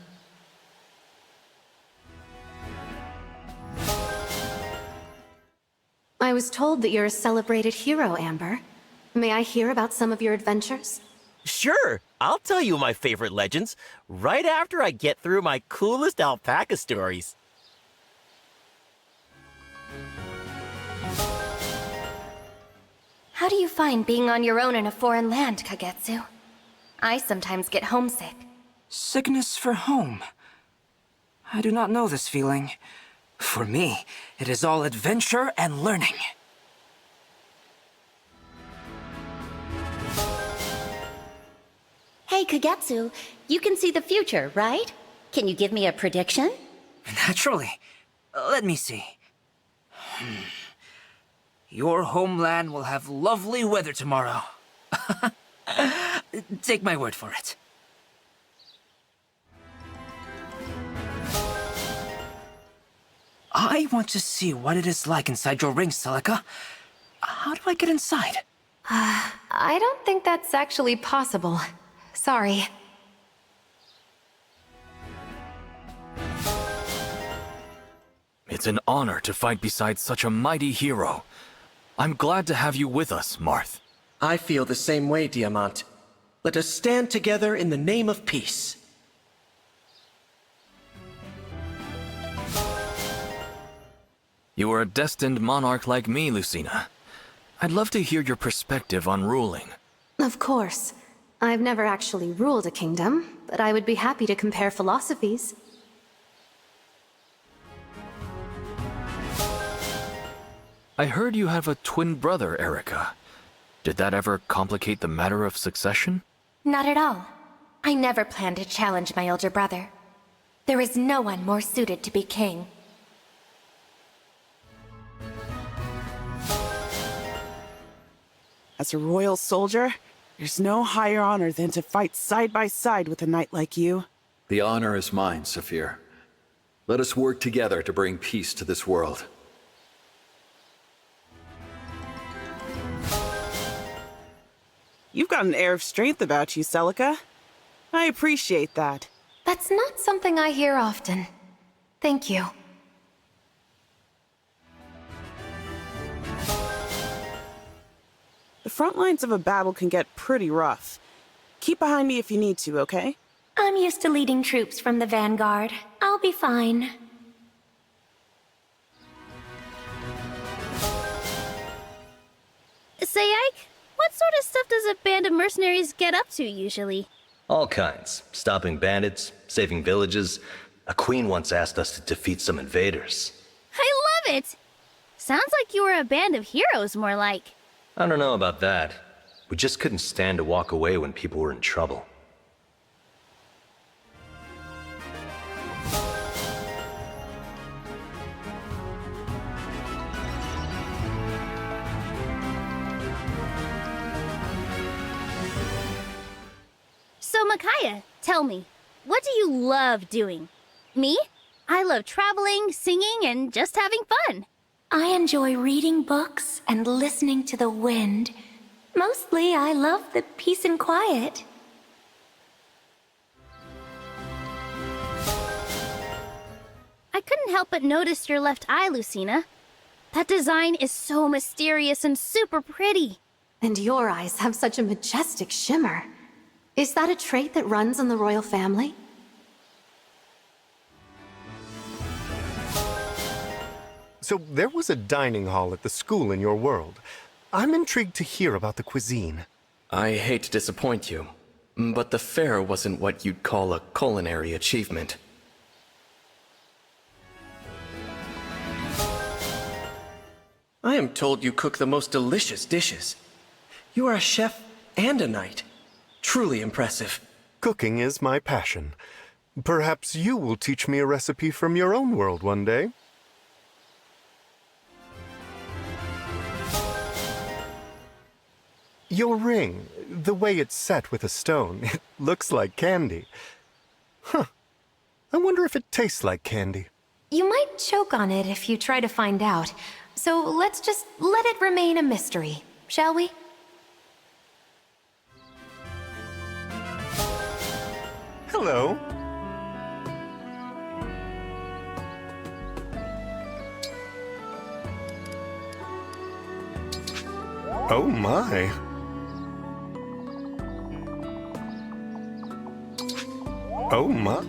Speaker 11: I was told that you're a celebrated hero, Amber. May I hear about some of your adventures?
Speaker 9: Sure, I'll tell you my favorite legends right after I get through my coolest alpaca stories.
Speaker 5: How do you find being on your own in a foreign land, Kagetsu? I sometimes get homesick.
Speaker 17: Sickness for home. I do not know this feeling. For me, it is all adventure and learning.
Speaker 5: Hey, Kagetsu, you can see the future, right? Can you give me a prediction?
Speaker 17: Naturally. Let me see. Your homeland will have lovely weather tomorrow. Take my word for it. I want to see what it is like inside your ring, Celica. How do I get inside?
Speaker 21: I don't think that's actually possible. Sorry.
Speaker 8: It's an honor to fight beside such a mighty hero. I'm glad to have you with us, Marth.
Speaker 15: I feel the same way, Diamant. Let us stand together in the name of peace.
Speaker 8: You are a destined monarch like me, Lucina. I'd love to hear your perspective on ruling.
Speaker 11: Of course. I've never actually ruled a kingdom, but I would be happy to compare philosophies.
Speaker 8: I heard you have a twin brother, Eirika. Did that ever complicate the matter of succession?
Speaker 5: Not at all. I never planned to challenge my older brother. There is no one more suited to be king.
Speaker 25: As a royal soldier, there's no higher honor than to fight side by side with a knight like you.
Speaker 6: The honor is mine, Saphir. Let us work together to bring peace to this world.
Speaker 25: You've got an air of strength about you, Celica. I appreciate that.
Speaker 11: That's not something I hear often. Thank you.
Speaker 25: The front lines of a battle can get pretty rough. Keep behind me if you need to, okay?
Speaker 5: I'm used to leading troops from the vanguard. I'll be fine.
Speaker 7: Say, Ike, what sort of stuff does a band of mercenaries get up to usually?
Speaker 13: All kinds. Stopping bandits, saving villages. A queen once asked us to defeat some invaders.
Speaker 7: I love it! Sounds like you were a band of heroes, more like.
Speaker 13: I don't know about that. We just couldn't stand to walk away when people were in trouble.
Speaker 7: So, Micaiah, tell me, what do you love doing? Me? I love traveling, singing, and just having fun.
Speaker 5: I enjoy reading books and listening to the wind. Mostly, I love the peace and quiet.
Speaker 7: I couldn't help but notice your left eye, Lucina. That design is so mysterious and super pretty.
Speaker 11: And your eyes have such a majestic shimmer. Is that a trait that runs in the royal family?
Speaker 10: So there was a dining hall at the school in your world. I'm intrigued to hear about the cuisine.
Speaker 4: I hate to disappoint you, but the fare wasn't what you'd call a culinary achievement.
Speaker 15: I am told you cook the most delicious dishes. You are a chef and a knight. Truly impressive.
Speaker 10: Cooking is my passion. Perhaps you will teach me a recipe from your own world one day. Your ring, the way it's set with a stone, it looks like candy. Huh. I wonder if it tastes like candy.
Speaker 11: You might choke on it if you try to find out. So let's just let it remain a mystery, shall we?
Speaker 10: Hello. Oh my. Oh my.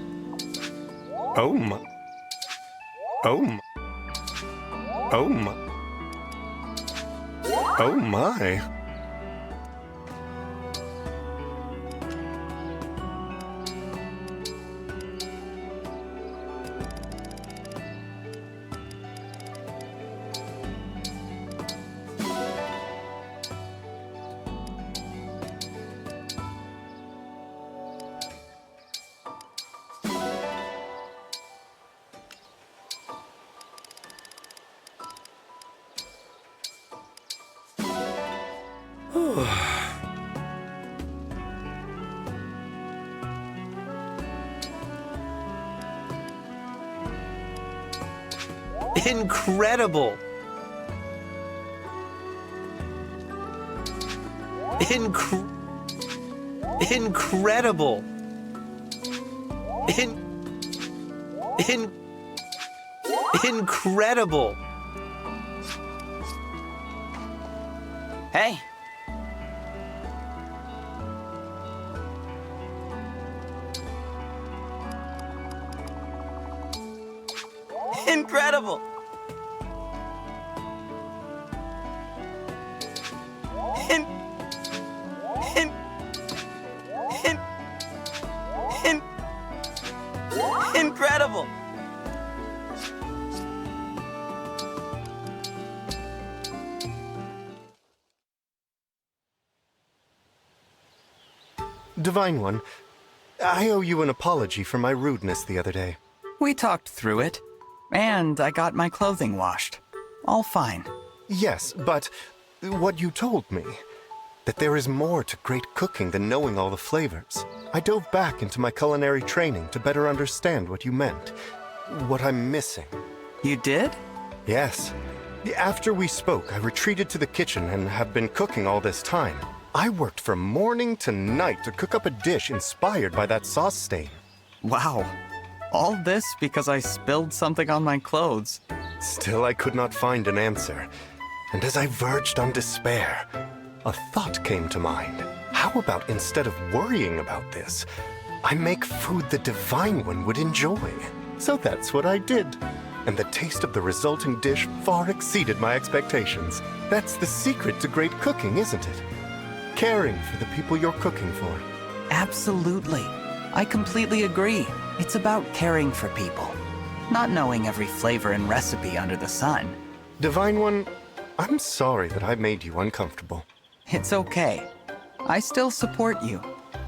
Speaker 10: Oh my. Oh my. Oh my. Oh my.
Speaker 9: Incredible! Incredible! Incredible!
Speaker 1: Hey!
Speaker 9: Incredible! Incredible!
Speaker 10: Divine One, I owe you an apology for my rudeness the other day.
Speaker 1: We talked through it, and I got my clothing washed. All fine.
Speaker 10: Yes, but what you told me, that there is more to great cooking than knowing all the flavors. I dove back into my culinary training to better understand what you meant, what I'm missing.
Speaker 1: You did?
Speaker 10: Yes. After we spoke, I retreated to the kitchen and have been cooking all this time. I worked from morning to night to cook up a dish inspired by that sauce stain.
Speaker 1: Wow. All this because I spilled something on my clothes.
Speaker 10: Still, I could not find an answer. And as I verged on despair, a thought came to mind. How about instead of worrying about this, I make food the Divine One would enjoy? So that's what I did. And the taste of the resulting dish far exceeded my expectations. That's the secret to great cooking, isn't it? Caring for the people you're cooking for.
Speaker 1: Absolutely. I completely agree. It's about caring for people, not knowing every flavor and recipe under the sun.
Speaker 10: Divine One, I'm sorry that I made you uncomfortable.
Speaker 1: It's okay. I still support you,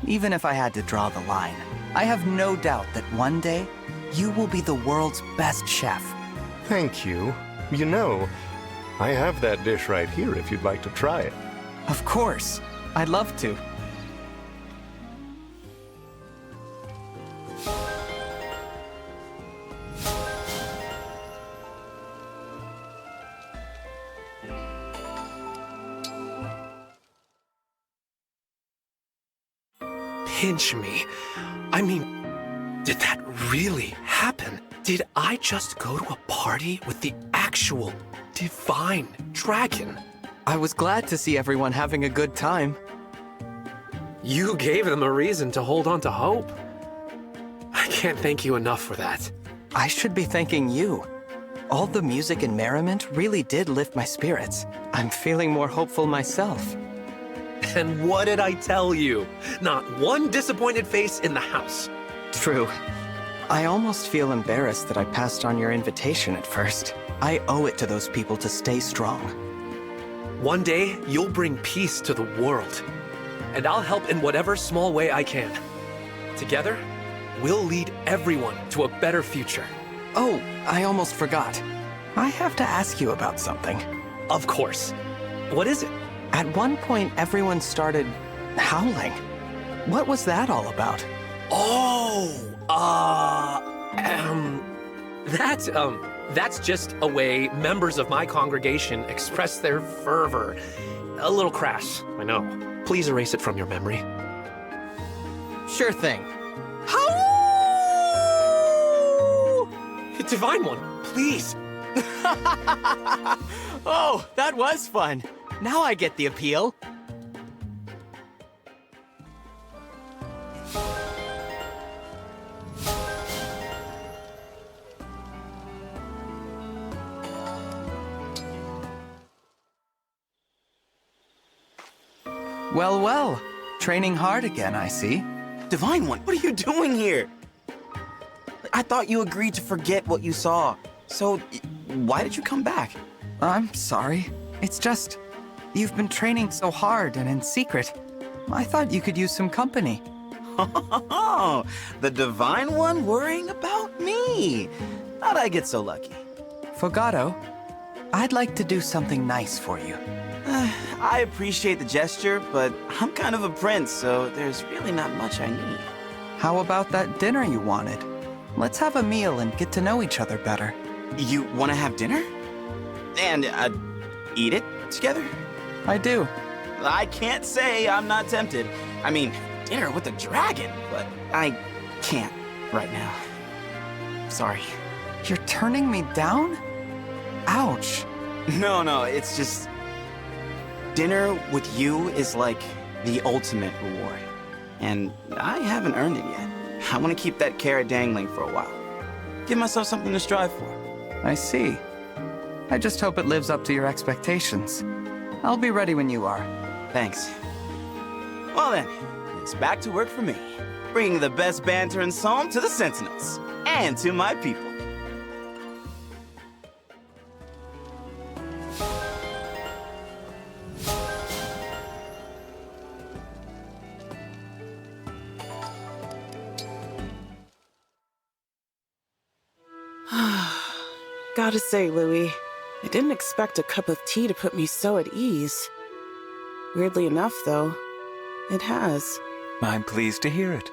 Speaker 1: even if I had to draw the line. I have no doubt that one day, you will be the world's best chef.
Speaker 10: Thank you. You know, I have that dish right here if you'd like to try it.
Speaker 1: Of course. I'd love to.
Speaker 15: Pinch me. I mean, did that really happen? Did I just go to a party with the actual divine dragon?
Speaker 4: I was glad to see everyone having a good time.
Speaker 15: You gave them a reason to hold on to hope. I can't thank you enough for that.
Speaker 1: I should be thanking you. All the music and merriment really did lift my spirits. I'm feeling more hopeful myself.
Speaker 15: And what did I tell you? Not one disappointed face in the house.
Speaker 1: True. I almost feel embarrassed that I passed on your invitation at first. I owe it to those people to stay strong.
Speaker 15: One day, you'll bring peace to the world. And I'll help in whatever small way I can. Together, we'll lead everyone to a better future.
Speaker 1: Oh, I almost forgot. I have to ask you about something.
Speaker 15: Of course. What is it?
Speaker 1: At one point, everyone started howling. What was that all about?
Speaker 15: That's just a way members of my congregation express their fervor. A little crass, I know. Please erase it from your memory.
Speaker 1: Sure thing.
Speaker 15: Divine One, please.
Speaker 1: Oh, that was fun. Now I get the appeal. Well, well. Training hard again, I see.
Speaker 3: Divine One, what are you doing here? I thought you agreed to forget what you saw. So, why did you come back?
Speaker 1: I'm sorry. It's just, you've been training so hard and in secret. I thought you could use some company.
Speaker 3: Oh, the Divine One worrying about me. How'd I get so lucky?
Speaker 1: Fogado, I'd like to do something nice for you.
Speaker 3: I appreciate the gesture, but I'm kind of a prince, so there's really not much I need.
Speaker 1: How about that dinner you wanted? Let's have a meal and get to know each other better.
Speaker 3: You want to have dinner? And, eat it together?
Speaker 1: I do.
Speaker 3: I can't say I'm not tempted. I mean, dinner with a dragon, but I can't right now. Sorry.
Speaker 1: You're turning me down? Ouch.
Speaker 3: No, it's just... Dinner with you is like the ultimate reward. And I haven't earned it yet. I want to keep that carrot dangling for a while. Give myself something to strive for.
Speaker 1: I see. I just hope it lives up to your expectations. I'll be ready when you are.
Speaker 3: Thanks. Well then, it's back to work for me. Bringing the best banter and song to the Sentinels. And to my people.
Speaker 25: Gotta say, Louis, I didn't expect a cup of tea to put me so at ease. Weirdly enough, though, it has.
Speaker 14: I'm pleased to hear it.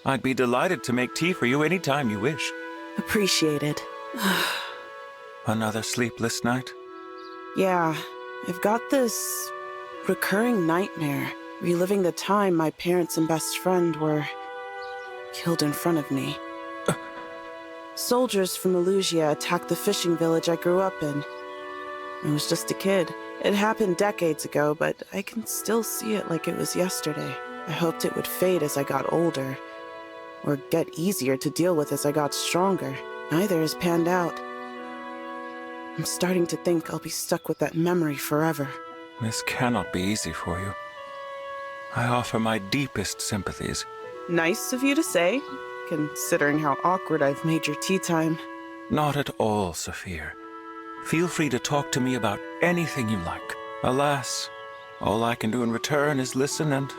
Speaker 14: I'd be delighted to make tea for you any time you wish.
Speaker 25: Appreciated.
Speaker 14: Another sleepless night?
Speaker 25: Yeah, I've got this recurring nightmare, reliving the time my parents and best friend were killed in front of me. Soldiers from Elusia attacked the fishing village I grew up in. I was just a kid. It happened decades ago, but I can still see it like it was yesterday. I hoped it would fade as I got older, or get easier to deal with as I got stronger. Neither has panned out. I'm starting to think I'll be stuck with that memory forever.
Speaker 14: This cannot be easy for you. I offer my deepest sympathies.
Speaker 25: Nice of you to say, considering how awkward I've made your tea time.
Speaker 14: Not at all, Saphir. Feel free to talk to me about anything you like. Alas, all I can do in return is listen and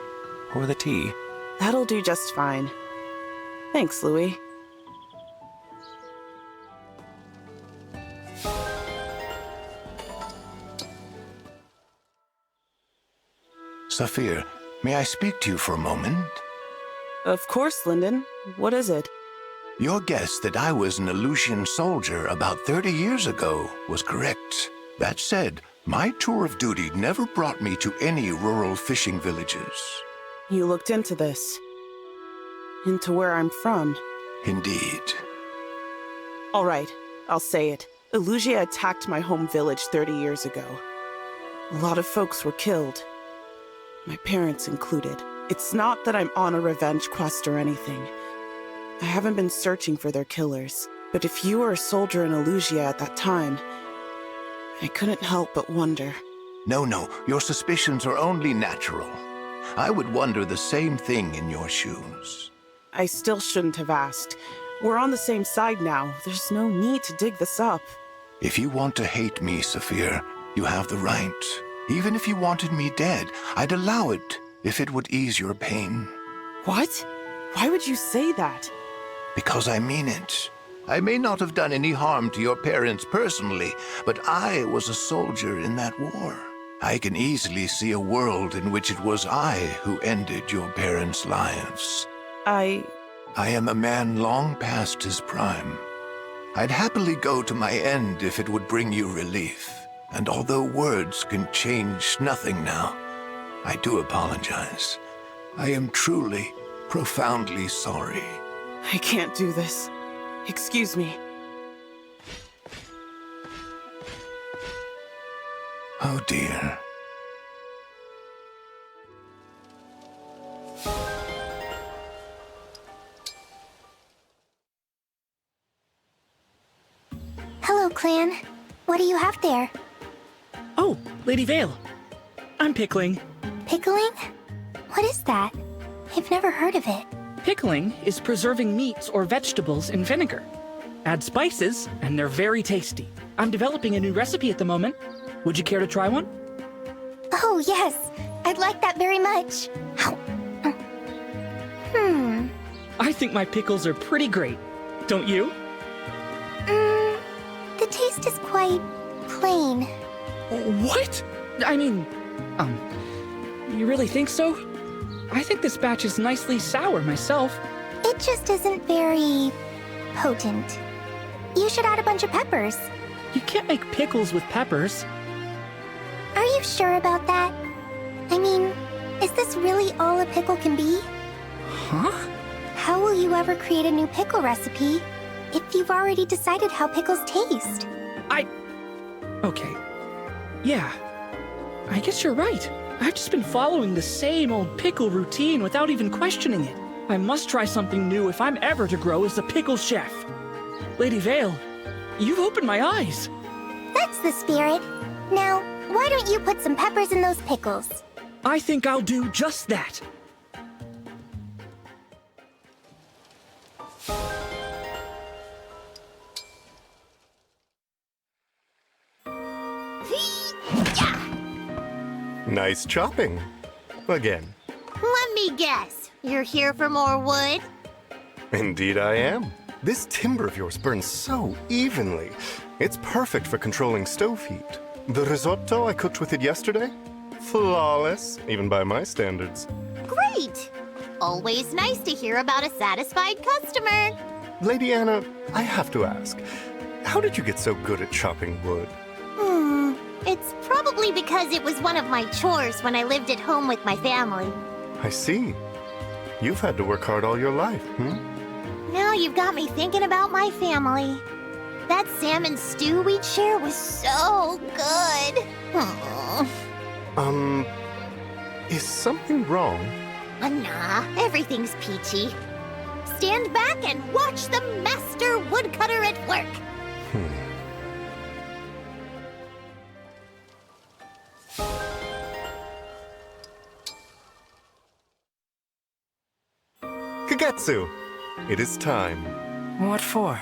Speaker 14: pour the tea.
Speaker 25: That'll do just fine. Thanks, Louis.
Speaker 12: Saphir, may I speak to you for a moment?
Speaker 25: Of course, Lindon. What is it?
Speaker 12: Your guess that I was an Elusian soldier about 30 years ago was correct. That said, my tour of duty never brought me to any rural fishing villages.
Speaker 25: You looked into this. Into where I'm from.
Speaker 12: Indeed.
Speaker 25: All right, I'll say it. Elusia attacked my home village 30 years ago. A lot of folks were killed. My parents included. It's not that I'm on a revenge quest or anything. I haven't been searching for their killers. But if you were a soldier in Elusia at that time, I couldn't help but wonder.
Speaker 12: No, your suspicions are only natural. I would wonder the same thing in your shoes.
Speaker 25: I still shouldn't have asked. We're on the same side now. There's no need to dig this up.
Speaker 12: If you want to hate me, Saphir, you have the right. Even if you wanted me dead, I'd allow it if it would ease your pain.
Speaker 25: What? Why would you say that?
Speaker 12: Because I mean it. I may not have done any harm to your parents personally, but I was a soldier in that war. I can easily see a world in which it was I who ended your parents' lives. I am a man long past his prime. I'd happily go to my end if it would bring you relief. And although words can change nothing now, I do apologize. I am truly, profoundly sorry.
Speaker 25: I can't do this. Excuse me.
Speaker 12: Oh dear.
Speaker 20: Hello, Clanne. What do you have there?
Speaker 19: Oh, Lady Vale. I'm pickling.
Speaker 20: Pickling? What is that? I've never heard of it.
Speaker 19: Pickling is preserving meats or vegetables in vinegar. Add spices, and they're very tasty. I'm developing a new recipe at the moment. Would you care to try one?
Speaker 20: Oh, yes. I'd like that very much.
Speaker 19: I think my pickles are pretty great. Don't you?
Speaker 20: The taste is quite plain.
Speaker 19: What? I mean, you really think so? I think this batch is nicely sour myself.
Speaker 20: It just isn't very potent. You should add a bunch of peppers.
Speaker 19: You can't make pickles with peppers.
Speaker 20: Are you sure about that? I mean, is this really all a pickle can be?
Speaker 19: Huh?
Speaker 20: How will you ever create a new pickle recipe if you've already decided how pickles taste?
Speaker 19: Okay. Yeah. I guess you're right. I've just been following the same old pickle routine without even questioning it. I must try something new if I'm ever to grow as a pickle chef. Lady Vale, you've opened my eyes.
Speaker 20: That's the spirit. Now, why don't you put some peppers in those pickles?
Speaker 19: I think I'll do just that.
Speaker 10: Nice chopping. Again.
Speaker 20: Let me guess. You're here for more wood?
Speaker 10: Indeed I am. This timber of yours burns so evenly. It's perfect for controlling stove heat. The risotto I cooked with it yesterday? Flawless, even by my standards.
Speaker 20: Great! Always nice to hear about a satisfied customer.
Speaker 10: Lady Anna, I have to ask, how did you get so good at chopping wood?
Speaker 20: It's probably because it was one of my chores when I lived at home with my family.
Speaker 10: I see. You've had to work hard all your life,
Speaker 20: Now you've got me thinking about my family. That salmon stew we'd share was so good.
Speaker 10: Is something wrong?
Speaker 20: Nah, everything's peachy. Stand back and watch the master woodcutter at work.
Speaker 10: Kagetsu! It is time.
Speaker 17: What for?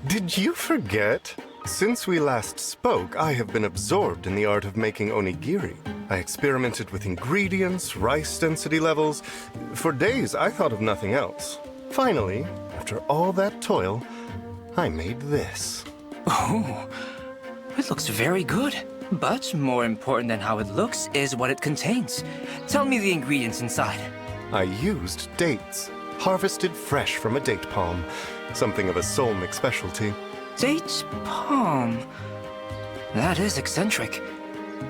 Speaker 10: Did you forget? Since we last spoke, I have been absorbed in the art of making onigiri. I experimented with ingredients, rice density levels. For days, I thought of nothing else. Finally, after all that toil, I made this.
Speaker 17: Oh, it looks very good. But more important than how it looks is what it contains. Tell me the ingredients inside.
Speaker 10: I used dates, harvested fresh from a date palm, something of a Solmic specialty.
Speaker 17: Date palm. That is eccentric.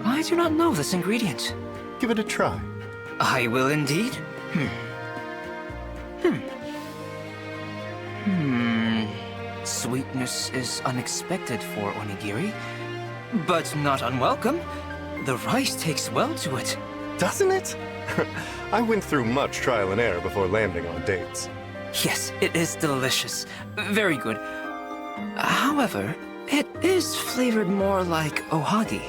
Speaker 17: I do not know this ingredient.
Speaker 10: Give it a try.
Speaker 17: I will indeed. Sweetness is unexpected for onigiri, but not unwelcome. The rice takes well to it.
Speaker 10: Doesn't it? I went through much trial and error before landing on dates.
Speaker 17: Yes, it is delicious. Very good. However, it is flavored more like ohagi.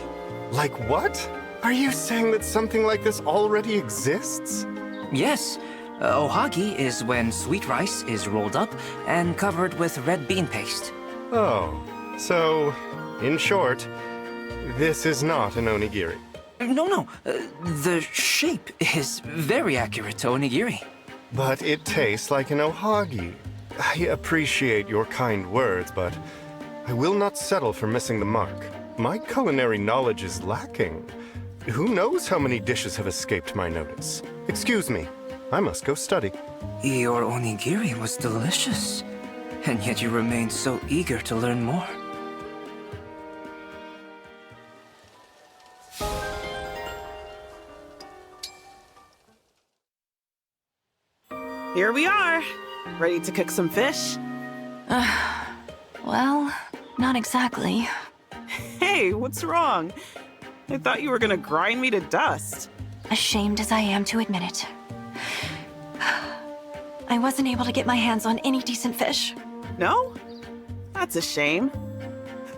Speaker 10: Like what? Are you saying that something like this already exists?
Speaker 17: Yes. Ohagi is when sweet rice is rolled up and covered with red bean paste.
Speaker 10: Oh, so, in short, this is not an onigiri.
Speaker 17: No. The shape is very accurate to onigiri.
Speaker 10: But it tastes like an ohagi. I appreciate your kind words, but I will not settle for missing the mark. My culinary knowledge is lacking. Who knows how many dishes have escaped my notice? Excuse me, I must go study.
Speaker 17: Your onigiri was delicious, and yet you remained so eager to learn more.
Speaker 25: Here we are, ready to cook some fish.
Speaker 21: Well, not exactly.
Speaker 25: Hey, what's wrong? I thought you were gonna grind me to dust.
Speaker 21: Ashamed as I am to admit it. I wasn't able to get my hands on any decent fish.
Speaker 25: No? That's a shame.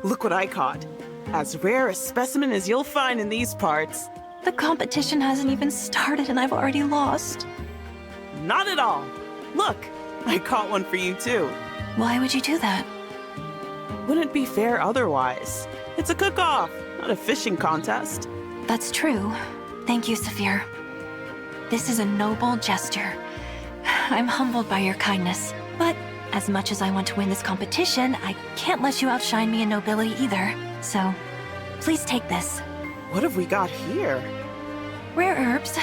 Speaker 25: Look what I caught. As rare a specimen as you'll find in these parts.
Speaker 21: The competition hasn't even started and I've already lost.
Speaker 25: Not at all. Look, I caught one for you too.
Speaker 21: Why would you do that?
Speaker 25: Wouldn't be fair otherwise. It's a cook-off, not a fishing contest.
Speaker 21: That's true. Thank you, Saphir. This is a noble gesture. I'm humbled by your kindness. But as much as I want to win this competition, I can't let you outshine me in nobility either. So, please take this.
Speaker 25: What have we got here?
Speaker 21: Rare herbs.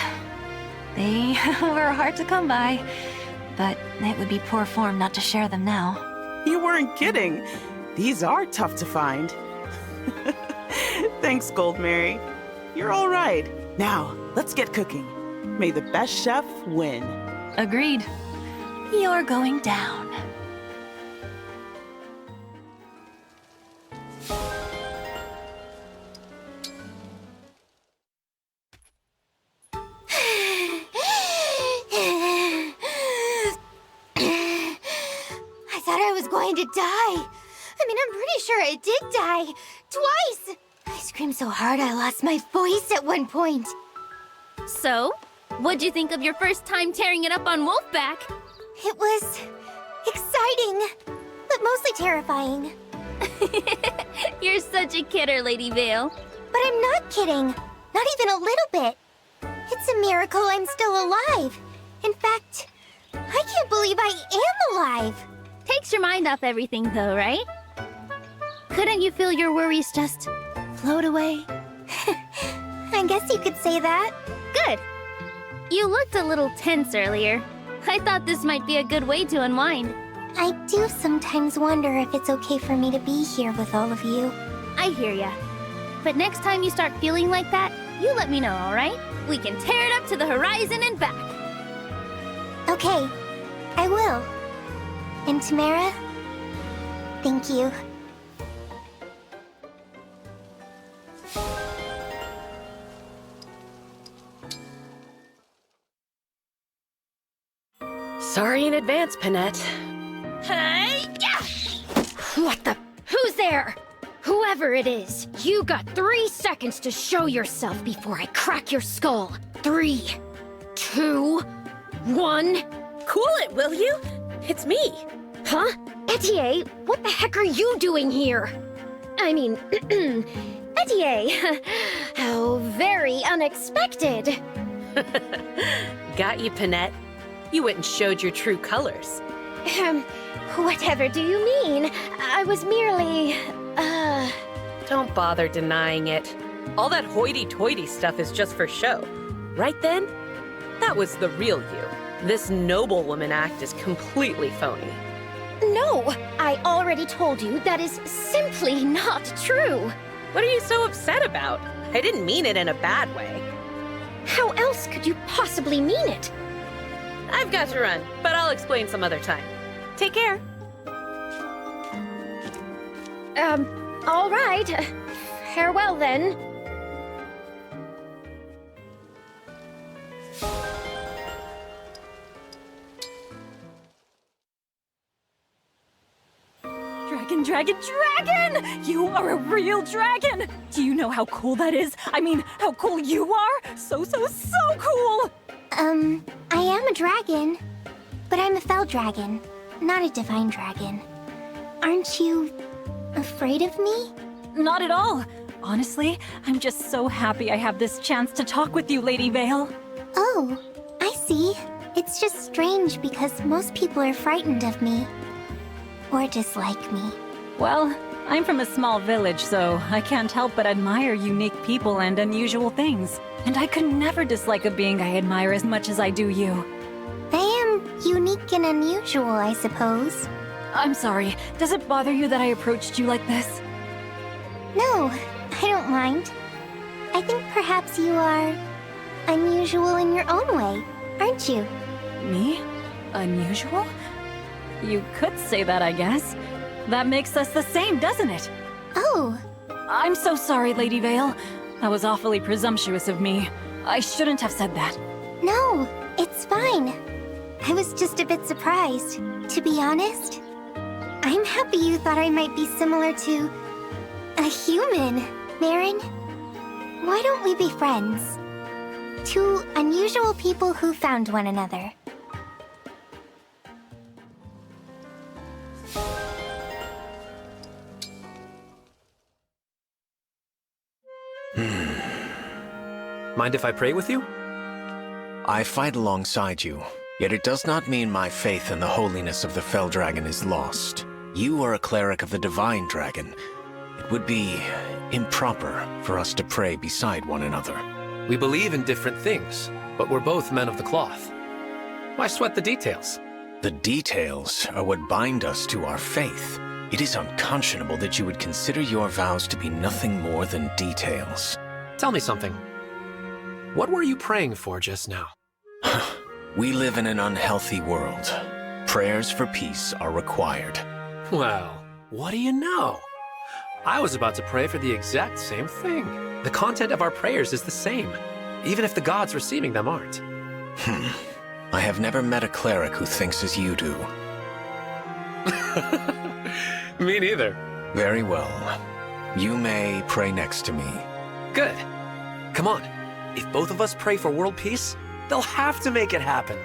Speaker 21: They were hard to come by, but it would be poor form not to share them now.
Speaker 25: You weren't kidding. These are tough to find. Thanks, Goldmary. You're all right. Now, let's get cooking. May the best chef win.
Speaker 21: Agreed. You're going down.
Speaker 20: I thought I was going to die. I mean, I'm pretty sure I did die. Twice! I screamed so hard I lost my voice at one point.
Speaker 7: So, what'd you think of your first time tearing it up on Wolfback?
Speaker 20: It was exciting, but mostly terrifying.
Speaker 7: You're such a kidder, Lady Vale.
Speaker 20: But I'm not kidding. Not even a little bit. It's a miracle I'm still alive. In fact, I can't believe I am alive.
Speaker 7: Takes your mind off everything though, right? Couldn't you feel your worries just float away?
Speaker 20: I guess you could say that.
Speaker 7: Good. You looked a little tense earlier. I thought this might be a good way to unwind.
Speaker 20: I do sometimes wonder if it's okay for me to be here with all of you.
Speaker 7: I hear ya. But next time you start feeling like that, you let me know, alright? We can tear it up to the horizon and back.
Speaker 20: Okay, I will. And Timerra, thank you.
Speaker 16: Sorry in advance, Bunet.
Speaker 18: Hey! What the? Who's there? Whoever it is, you got 3 seconds to show yourself before I crack your skull. 3, 2, 1.
Speaker 16: Cool it, will you? It's me.
Speaker 18: Huh? Etie, what the heck are you doing here? I mean, Etie, how very unexpected.
Speaker 16: Got you, Bunet. You went and showed your true colors.
Speaker 18: Whatever do you mean? I was merely,
Speaker 16: Don't bother denying it. All that hoity-toity stuff is just for show. Right then? That was the real you. This noblewoman act is completely phony.
Speaker 18: No, I already told you that is simply not true.
Speaker 16: What are you so upset about? I didn't mean it in a bad way.
Speaker 18: How else could you possibly mean it?
Speaker 16: I've got to run, but I'll explain some other time. Take care.
Speaker 18: All right. Farewell then.
Speaker 22: Dragon! You are a real dragon! Do you know how cool that is? I mean, how cool you are? So cool!
Speaker 20: I am a dragon, but I'm a fell dragon, not a divine dragon. Aren't you afraid of me?
Speaker 22: Not at all. Honestly, I'm just so happy I have this chance to talk with you, Lady Vale.
Speaker 20: Oh, I see. It's just strange because most people are frightened of me. Or dislike me.
Speaker 22: Well, I'm from a small village, so I can't help but admire unique people and unusual things. And I could never dislike a being I admire as much as I do you.
Speaker 20: I am unique and unusual, I suppose.
Speaker 22: I'm sorry. Does it bother you that I approached you like this?
Speaker 20: No, I don't mind. I think perhaps you are unusual in your own way, aren't you?
Speaker 22: Me? Unusual? You could say that, I guess. That makes us the same, doesn't it?
Speaker 20: Oh.
Speaker 22: I'm so sorry, Lady Vale. That was awfully presumptuous of me. I shouldn't have said that.
Speaker 20: No, it's fine. I was just a bit surprised, to be honest. I'm happy you thought I might be similar to a human, Merrin. Why don't we be friends? Two unusual people who found one another.
Speaker 15: Mind if I pray with you?
Speaker 23: I fight alongside you, yet it does not mean my faith in the holiness of the Fell Dragon is lost. You are a cleric of the Divine Dragon. It would be improper for us to pray beside one another.
Speaker 15: We believe in different things, but we're both men of the cloth. Why sweat the details?
Speaker 23: The details are what bind us to our faith. It is unconscionable that you would consider your vows to be nothing more than details.
Speaker 15: Tell me something. What were you praying for just now?
Speaker 23: We live in an unhealthy world. Prayers for peace are required.
Speaker 15: Well, what do you know? I was about to pray for the exact same thing. The content of our prayers is the same, even if the gods receiving them aren't.
Speaker 23: I have never met a cleric who thinks as you do.
Speaker 15: Me neither.
Speaker 23: Very well. You may pray next to me.
Speaker 15: Good. Come on. If both of us pray for world peace, they'll have to make it happen.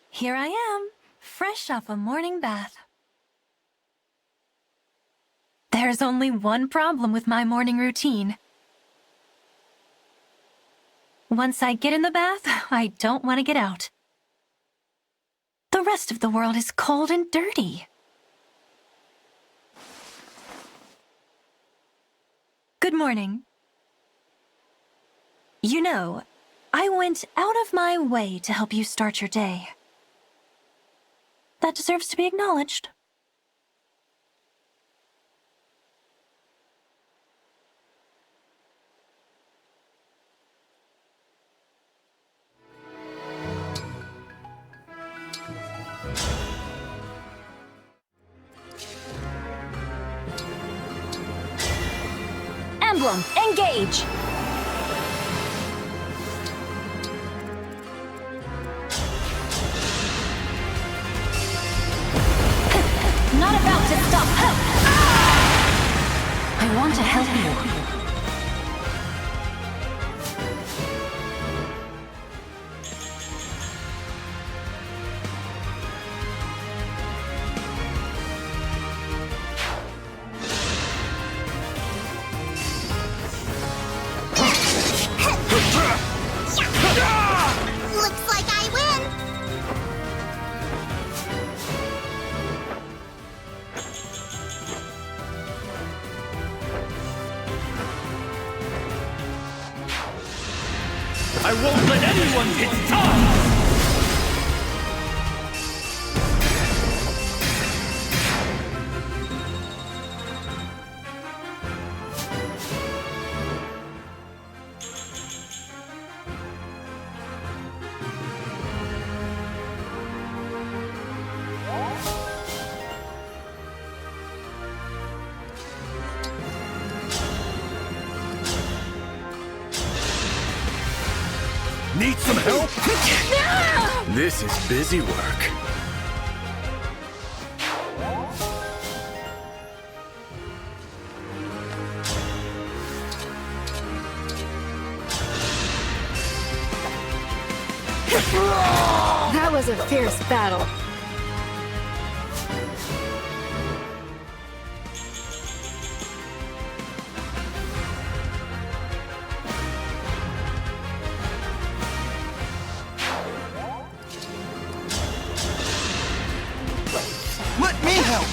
Speaker 22: Here I am.
Speaker 21: fresh off a morning bath. There's only one problem with my morning routine. Once I get in the bath, I don't want to get out. The rest of the world is cold and dirty. Good morning. You know, I went out of my way to help you start your day. That deserves to be acknowledged.
Speaker 22: Emblem Engage!
Speaker 21: Not about to stop. I want to help you.
Speaker 20: Looks like I win!
Speaker 2: I won't let anyone hit Tom! Need some help?
Speaker 4: This is busy work.
Speaker 18: That was a fierce battle.
Speaker 1: Let me help!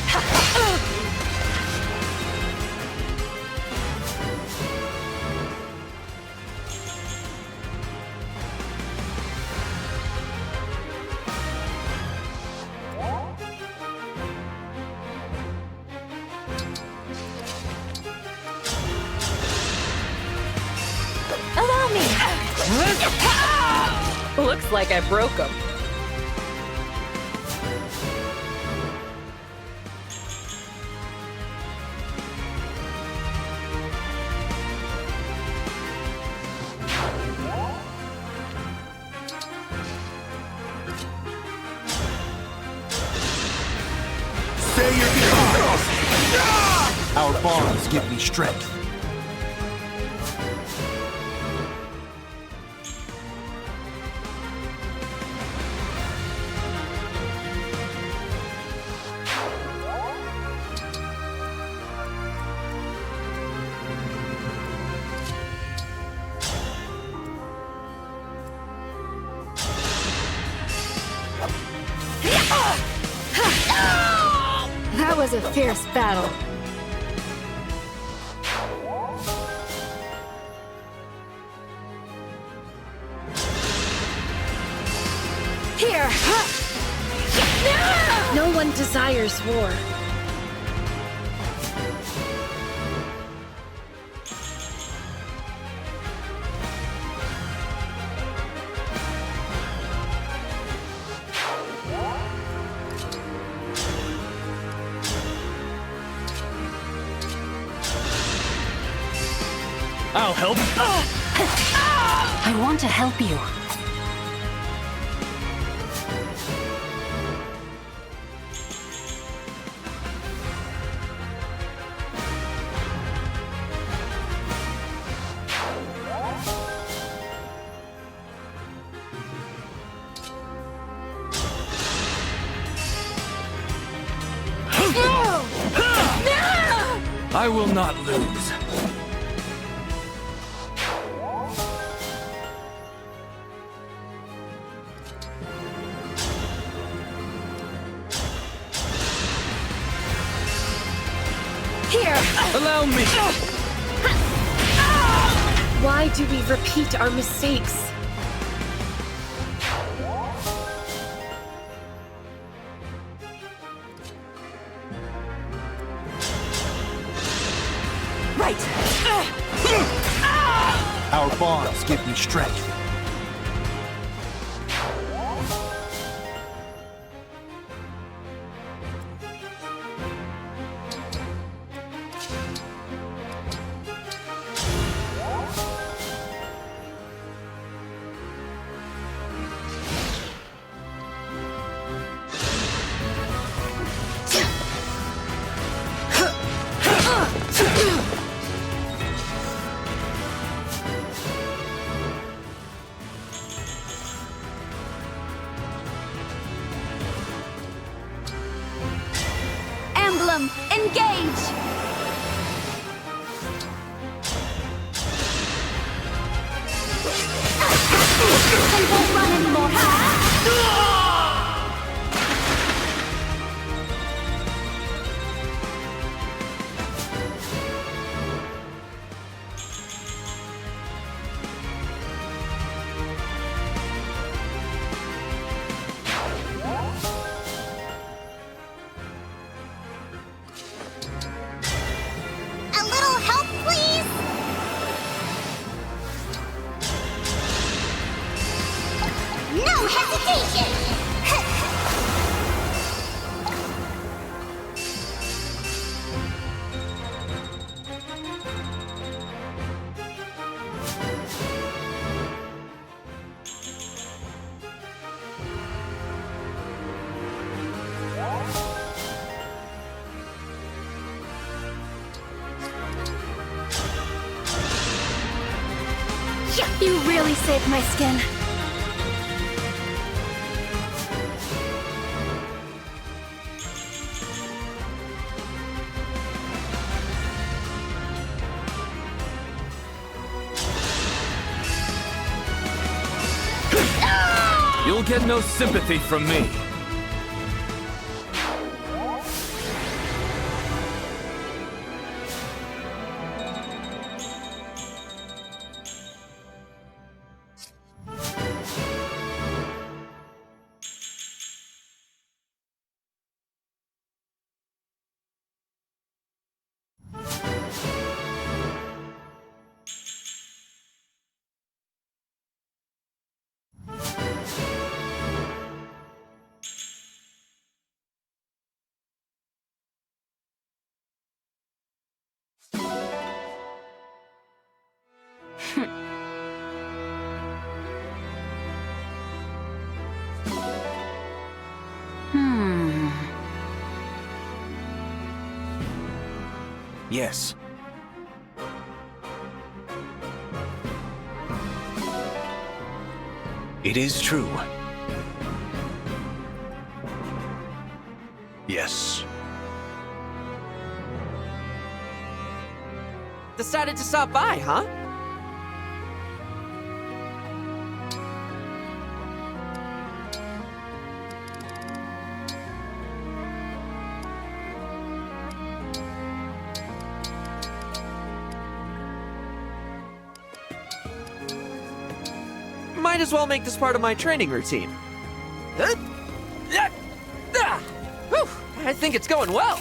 Speaker 21: Allow me!
Speaker 16: Looks like I broke him.
Speaker 2: Say your goodbyes! Our bonds give me strength.
Speaker 18: That was a fierce battle. Here! No one desires war.
Speaker 2: I'll help.
Speaker 21: I want to help you.
Speaker 14: I will not lose.
Speaker 16: Here!
Speaker 15: Allow me!
Speaker 16: Why do we repeat our mistakes?
Speaker 17: Right!
Speaker 2: Our bonds give me strength.
Speaker 18: Emblem Engage! I won't run anymore.
Speaker 20: A little help, please? No hesitation!
Speaker 18: You really saved my skin.
Speaker 14: You'll get no sympathy from me.
Speaker 23: Yes. It is true.
Speaker 12: Yes.
Speaker 5: Decided to stop by, huh? Might as well make this part of my training routine. Whew, I think it's going well.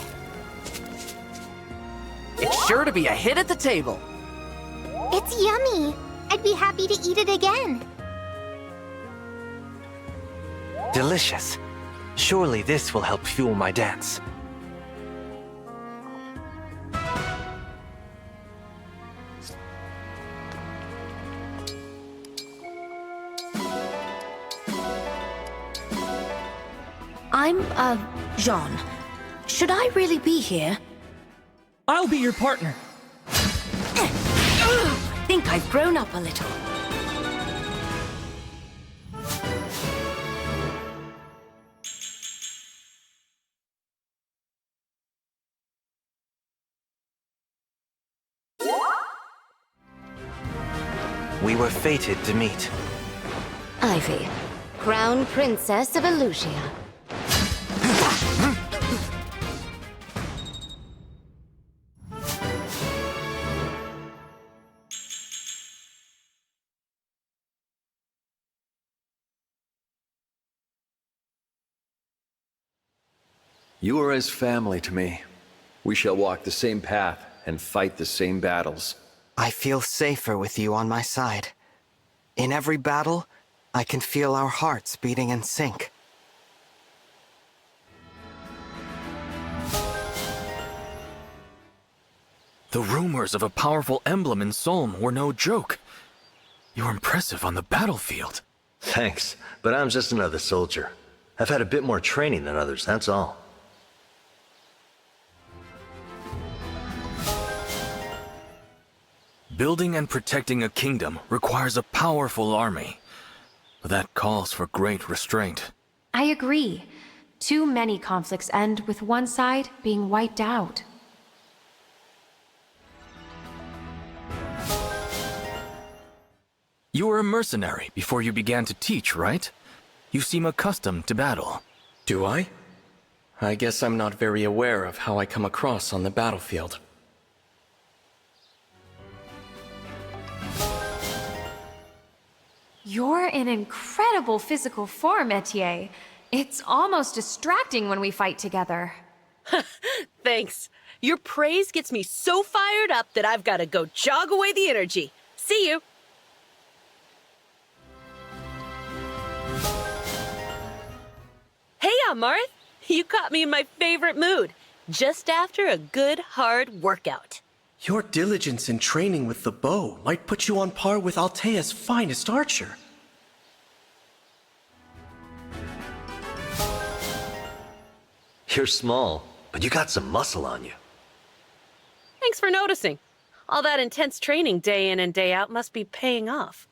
Speaker 5: It's sure to be a hit at the table.
Speaker 20: It's yummy. I'd be happy to eat it again.
Speaker 6: Delicious. Surely this will help fuel my dance.
Speaker 18: I'm, Jean. Should I really be here?
Speaker 19: I'll be your partner.
Speaker 18: I think I've grown up a little.
Speaker 6: We were fated to meet.
Speaker 18: Ivy, Crown Princess of Elusia.
Speaker 8: You are as family to me. We shall walk the same path and fight the same battles.
Speaker 1: I feel safer with you on my side. In every battle, I can feel our hearts beating in sync.
Speaker 9: The rumors of a powerful emblem in Solm were no joke. You're impressive on the battlefield.
Speaker 11: Thanks, but I'm just another soldier. I've had a bit more training than others, that's all.
Speaker 9: Building and protecting a kingdom requires a powerful army. That calls for great restraint.
Speaker 13: I agree. Too many conflicts end with one side being wiped out.
Speaker 9: You were a mercenary before you began to teach, right? You seem accustomed to battle.
Speaker 4: Do I? I guess I'm not very aware of how I come across on the battlefield.
Speaker 13: You're in incredible physical form, Etie. It's almost distracting when we fight together.
Speaker 16: Thanks. Your praise gets me so fired up that I've got to go jog away the energy. See you. Hey, Marth. You caught me in my favorite mood, just after a good, hard workout.
Speaker 4: Your diligence in training with the bow might put you on par with Altea's finest archer.
Speaker 11: You're small, but you got some muscle on you.
Speaker 16: Thanks for noticing. All that intense training day in and day out must be paying off.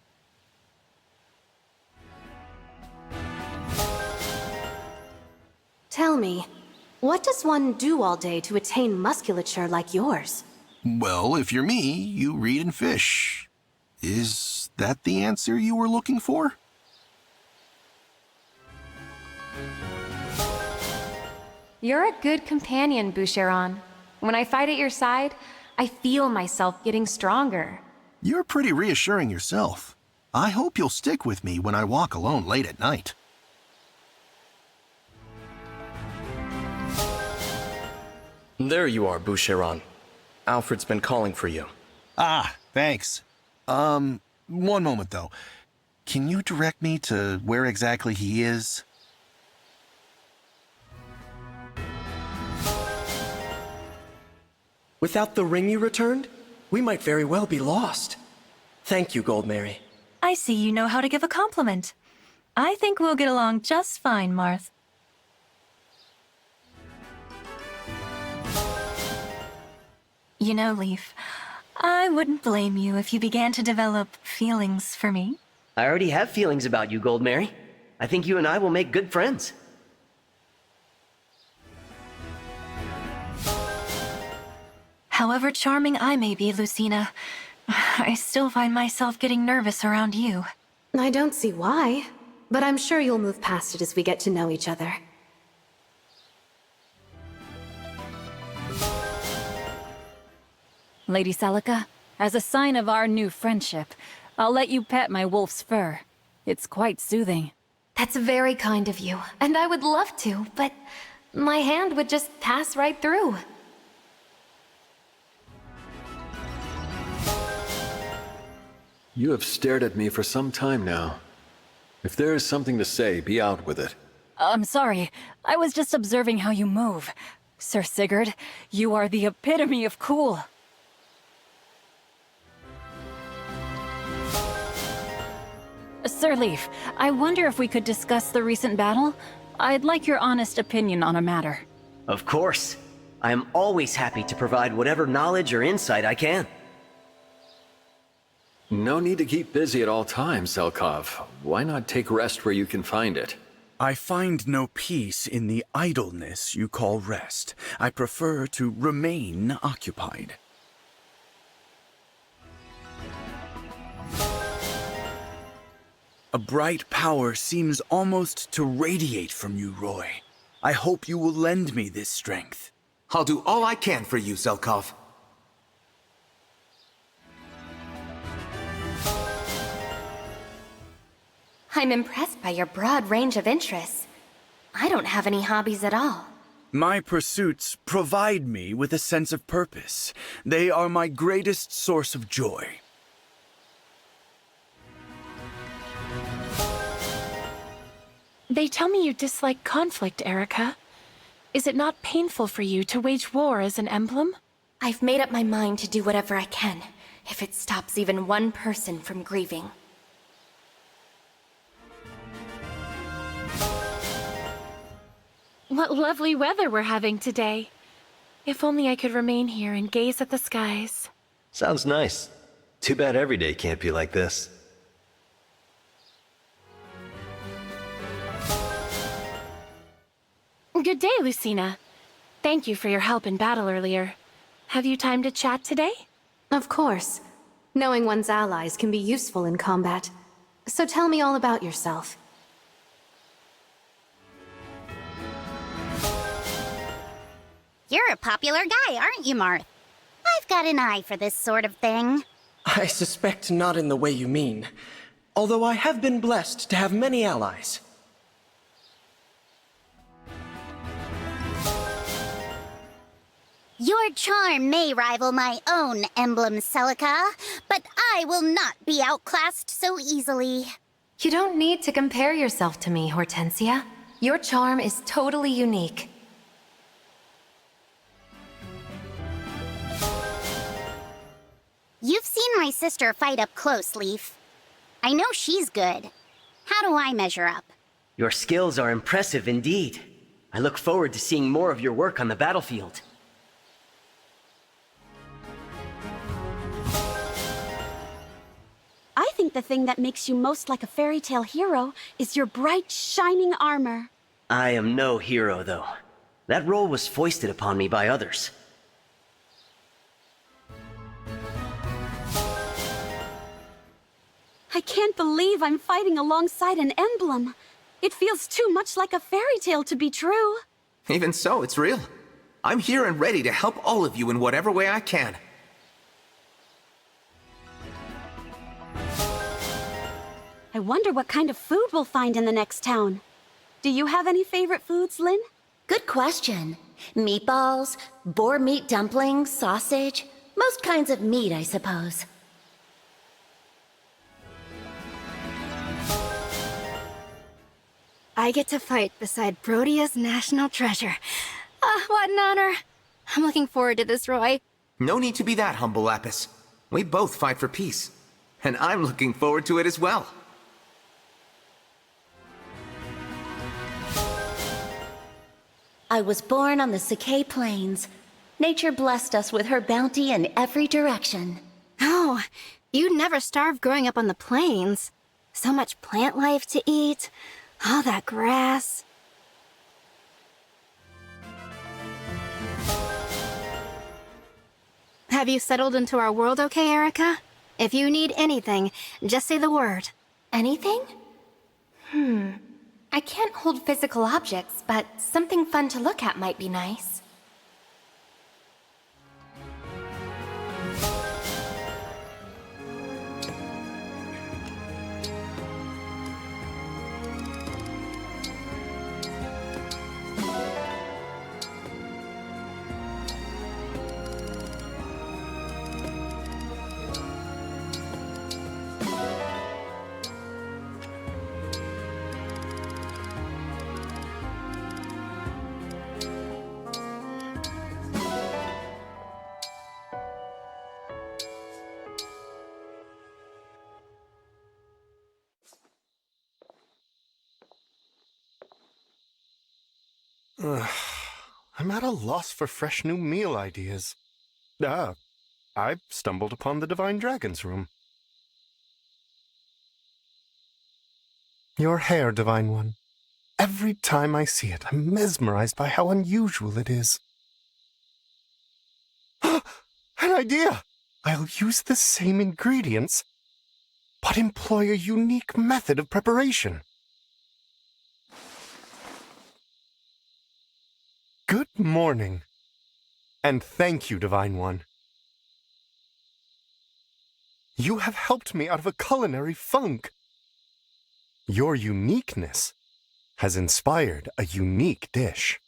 Speaker 13: Tell me, what does one do all day to attain musculature like yours?
Speaker 2: Well, if you're me, you read and fish. Is that the answer you were looking for?
Speaker 13: You're a good companion, Boucheron. When I fight at your side, I feel myself getting stronger.
Speaker 2: You're pretty reassuring yourself. I hope you'll stick with me when I walk alone late at night.
Speaker 4: There you are, Boucheron. Alfred's been calling for you.
Speaker 2: Ah, thanks. One moment though. Can you direct me to where exactly he is?
Speaker 4: Without the ring you returned, we might very well be lost. Thank you, Goldmary.
Speaker 21: I see you know how to give a compliment. I think we'll get along just fine, Marth. You know, Leif, I wouldn't blame you if you began to develop feelings for me.
Speaker 17: I already have feelings about you, Goldmary. I think you and I will make good friends.
Speaker 21: However charming I may be, Lucina, I still find myself getting nervous around you.
Speaker 13: I don't see why, but I'm sure you'll move past it as we get to know each other.
Speaker 22: Lady Celica, as a sign of our new friendship, I'll let you pet my wolf's fur. It's quite soothing.
Speaker 13: That's very kind of you, and I would love to, but my hand would just pass right through.
Speaker 8: You have stared at me for some time now. If there is something to say, be out with it.
Speaker 22: I'm sorry. I was just observing how you move. Sir Sigurd, you are the epitome of cool. Sir Leif, I wonder if we could discuss the recent battle? I'd like your honest opinion on a matter.
Speaker 17: Of course. I am always happy to provide whatever knowledge or insight I can.
Speaker 8: No need to keep busy at all times, Zelkov. Why not take rest where you can find it?
Speaker 24: I find no peace in the idleness you call rest. I prefer to remain occupied. A bright power seems almost to radiate from you, Roy. I hope you will lend me this strength.
Speaker 3: I'll do all I can for you, Zelkov.
Speaker 13: I'm impressed by your broad range of interests. I don't have any hobbies at all.
Speaker 24: My pursuits provide me with a sense of purpose. They are my greatest source of joy.
Speaker 7: They tell me you dislike conflict, Eirika. Is it not painful for you to wage war as an emblem?
Speaker 13: I've made up my mind to do whatever I can, if it stops even one person from grieving.
Speaker 7: What lovely weather we're having today. If only I could remain here and gaze at the skies.
Speaker 11: Sounds nice. Too bad every day can't be like this.
Speaker 7: Good day, Lucina. Thank you for your help in battle earlier. Have you time to chat today?
Speaker 10: Of course. Knowing one's allies can be useful in combat. So tell me all about yourself.
Speaker 20: You're a popular guy, aren't you, Marth? I've got an eye for this sort of thing.
Speaker 4: I suspect not in the way you mean. Although I have been blessed to have many allies.
Speaker 20: Your charm may rival my own emblem, Celica, but I will not be outclassed so easily.
Speaker 13: You don't need to compare yourself to me, Hortensia. Your charm is totally unique.
Speaker 20: You've seen my sister fight up close, Leif. I know she's good. How do I measure up?
Speaker 5: Your skills are impressive indeed. I look forward to seeing more of your work on the battlefield.
Speaker 15: I think the thing that makes you most like a fairy tale hero is your bright, shining armor.
Speaker 5: I am no hero, though. That role was foisted upon me by others.
Speaker 15: I can't believe I'm fighting alongside an emblem. It feels too much like a fairy tale to be true.
Speaker 3: Even so, it's real. I'm here and ready to help all of you in whatever way I can.
Speaker 15: I wonder what kind of food we'll find in the next town. Do you have any favorite foods, Lynn?
Speaker 20: Good question. Meatballs, boar meat dumplings, sausage. Most kinds of meat, I suppose.
Speaker 18: I get to fight beside Brodia's national treasure. Ah, what an honor. I'm looking forward to this, Roy.
Speaker 3: No need to be that humble, Lapis. We both fight for peace. And I'm looking forward to it as well.
Speaker 20: I was born on the Sakay Plains. Nature blessed us with her bounty in every direction.
Speaker 18: Oh, you'd never starve growing up on the plains. So much plant life to eat. All that grass. Have you settled into our world okay, Eirika? If you need anything, just say the word.
Speaker 13: Anything? I can't hold physical objects, but something fun to look at might be nice.
Speaker 2: I'm at a loss for fresh new meal ideas. I stumbled upon the Divine Dragon's room. Your hair, Divine One. Every time I see it, I'm mesmerized by how unusual it is. An idea! I'll use the same ingredients
Speaker 12: but employ a unique method of preparation. Good morning, and thank you, Divine One. You have helped me out of a culinary funk. Your uniqueness has inspired a unique dish.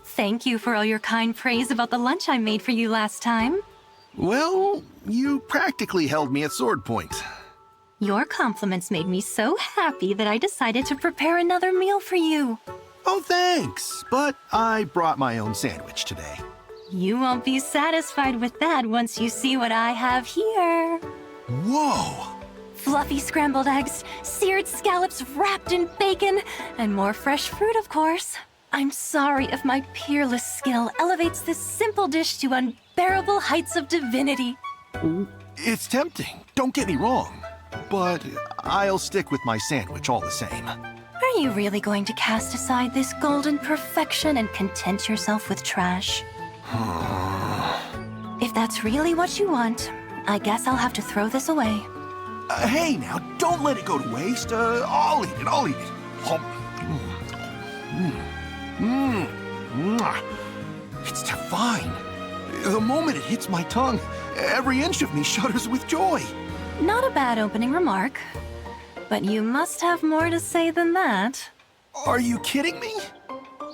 Speaker 21: Thank you for all your kind praise about the lunch I made for you last time.
Speaker 2: Well, you practically held me at sword point.
Speaker 21: Your compliments made me so happy that I decided to prepare another meal for you.
Speaker 2: Oh, thanks. But I brought my own sandwich today.
Speaker 21: You won't be satisfied with that once you see what I have here.
Speaker 2: Whoa!
Speaker 21: Fluffy scrambled eggs, seared scallops wrapped in bacon, and more fresh fruit, of course. I'm sorry if my peerless skill elevates this simple dish to unbearable heights of divinity.
Speaker 2: It's tempting, don't get me wrong. But I'll stick with my sandwich all the same.
Speaker 21: Are you really going to cast aside this golden perfection and content yourself with trash? If that's really what you want, I guess I'll have to throw this away.
Speaker 2: Hey now, don't let it go to waste. I'll eat it. It's divine. The moment it hits my tongue, every inch of me shudders with joy.
Speaker 21: Not a bad opening remark, but you must have more to say than that.
Speaker 2: Are you kidding me?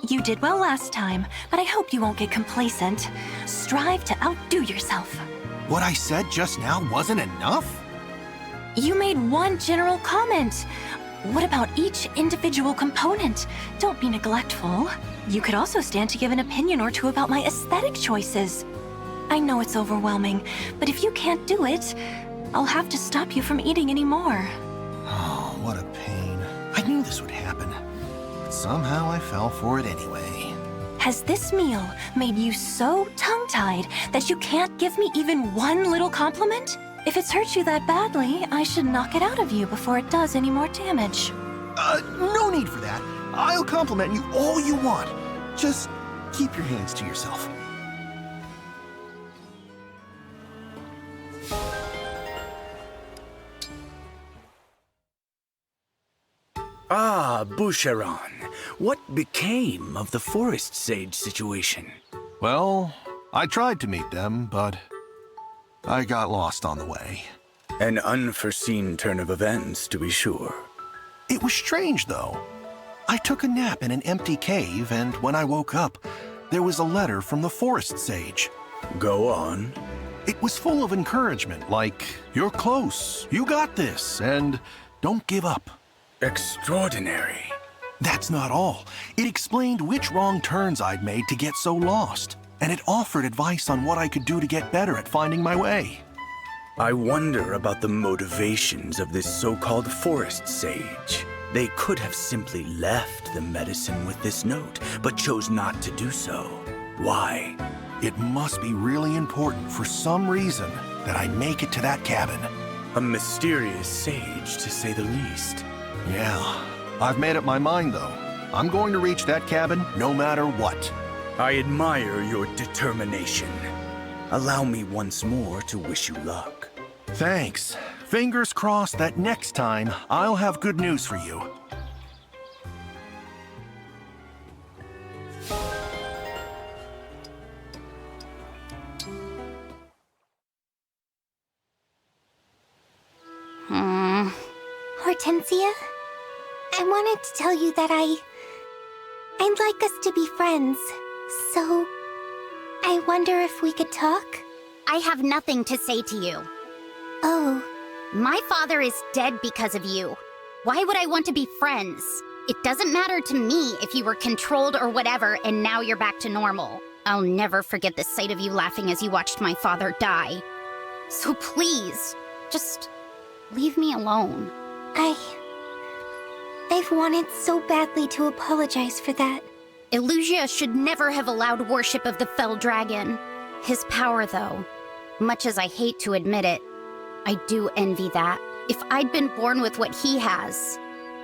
Speaker 21: You did well last time, but I hope you won't get complacent. Strive to outdo yourself.
Speaker 2: What I said just now wasn't enough?
Speaker 21: You made one general comment. What about each individual component? Don't be neglectful. You could also stand to give an opinion or two about my aesthetic choices. I know it's overwhelming, but if you can't do it, I'll have to stop you from eating anymore.
Speaker 2: Oh, what a pain. I knew this would happen, but somehow I fell for it anyway.
Speaker 21: Has this meal made you so tongue-tied that you can't give me even one little compliment? If it's hurt you that badly, I should knock it out of you before it does any more damage.
Speaker 2: No need for that. I'll compliment you all you want. Just keep your hands to yourself.
Speaker 24: Ah, Boucheron. What became of the forest sage situation?
Speaker 2: Well, I tried to meet them, but I got lost on the way.
Speaker 24: An unforeseen turn of events, to be sure.
Speaker 2: It was strange, though. I took a nap in an empty cave, and when I woke up, there was a letter from the forest sage.
Speaker 24: Go on.
Speaker 2: It was full of encouragement, like, "You're close, you got this, and don't give up."
Speaker 24: Extraordinary.
Speaker 2: That's not all. It explained which wrong turns I'd made to get so lost, and it offered advice on what I could do to get better at finding my way.
Speaker 24: I wonder about the motivations of this so-called forest sage. They could have simply left the medicine with this note, but chose not to do so. Why?
Speaker 2: It must be really important for some reason that I make it to that cabin.
Speaker 24: A mysterious sage, to say the least.
Speaker 2: Yeah, I've made up my mind, though. I'm going to reach that cabin no matter what.
Speaker 24: I admire your determination. Allow me once more to wish you luck.
Speaker 2: Thanks. Fingers crossed that next time I'll have good news for you.
Speaker 20: Hortensia? I wanted to tell you that I'd like us to be friends. So, I wonder if we could talk? I have nothing to say to you. Oh. My father is dead because of you. Why would I want to be friends? It doesn't matter to me if you were controlled or whatever, and now you're back to normal. I'll never forget the sight of you laughing as you watched my father die. So please, just leave me alone. I've wanted so badly to apologize for that. Illusia should never have allowed worship of the fell dragon. His power, though, much as I hate to admit it, I do envy that.
Speaker 6: If I'd been born with what he has,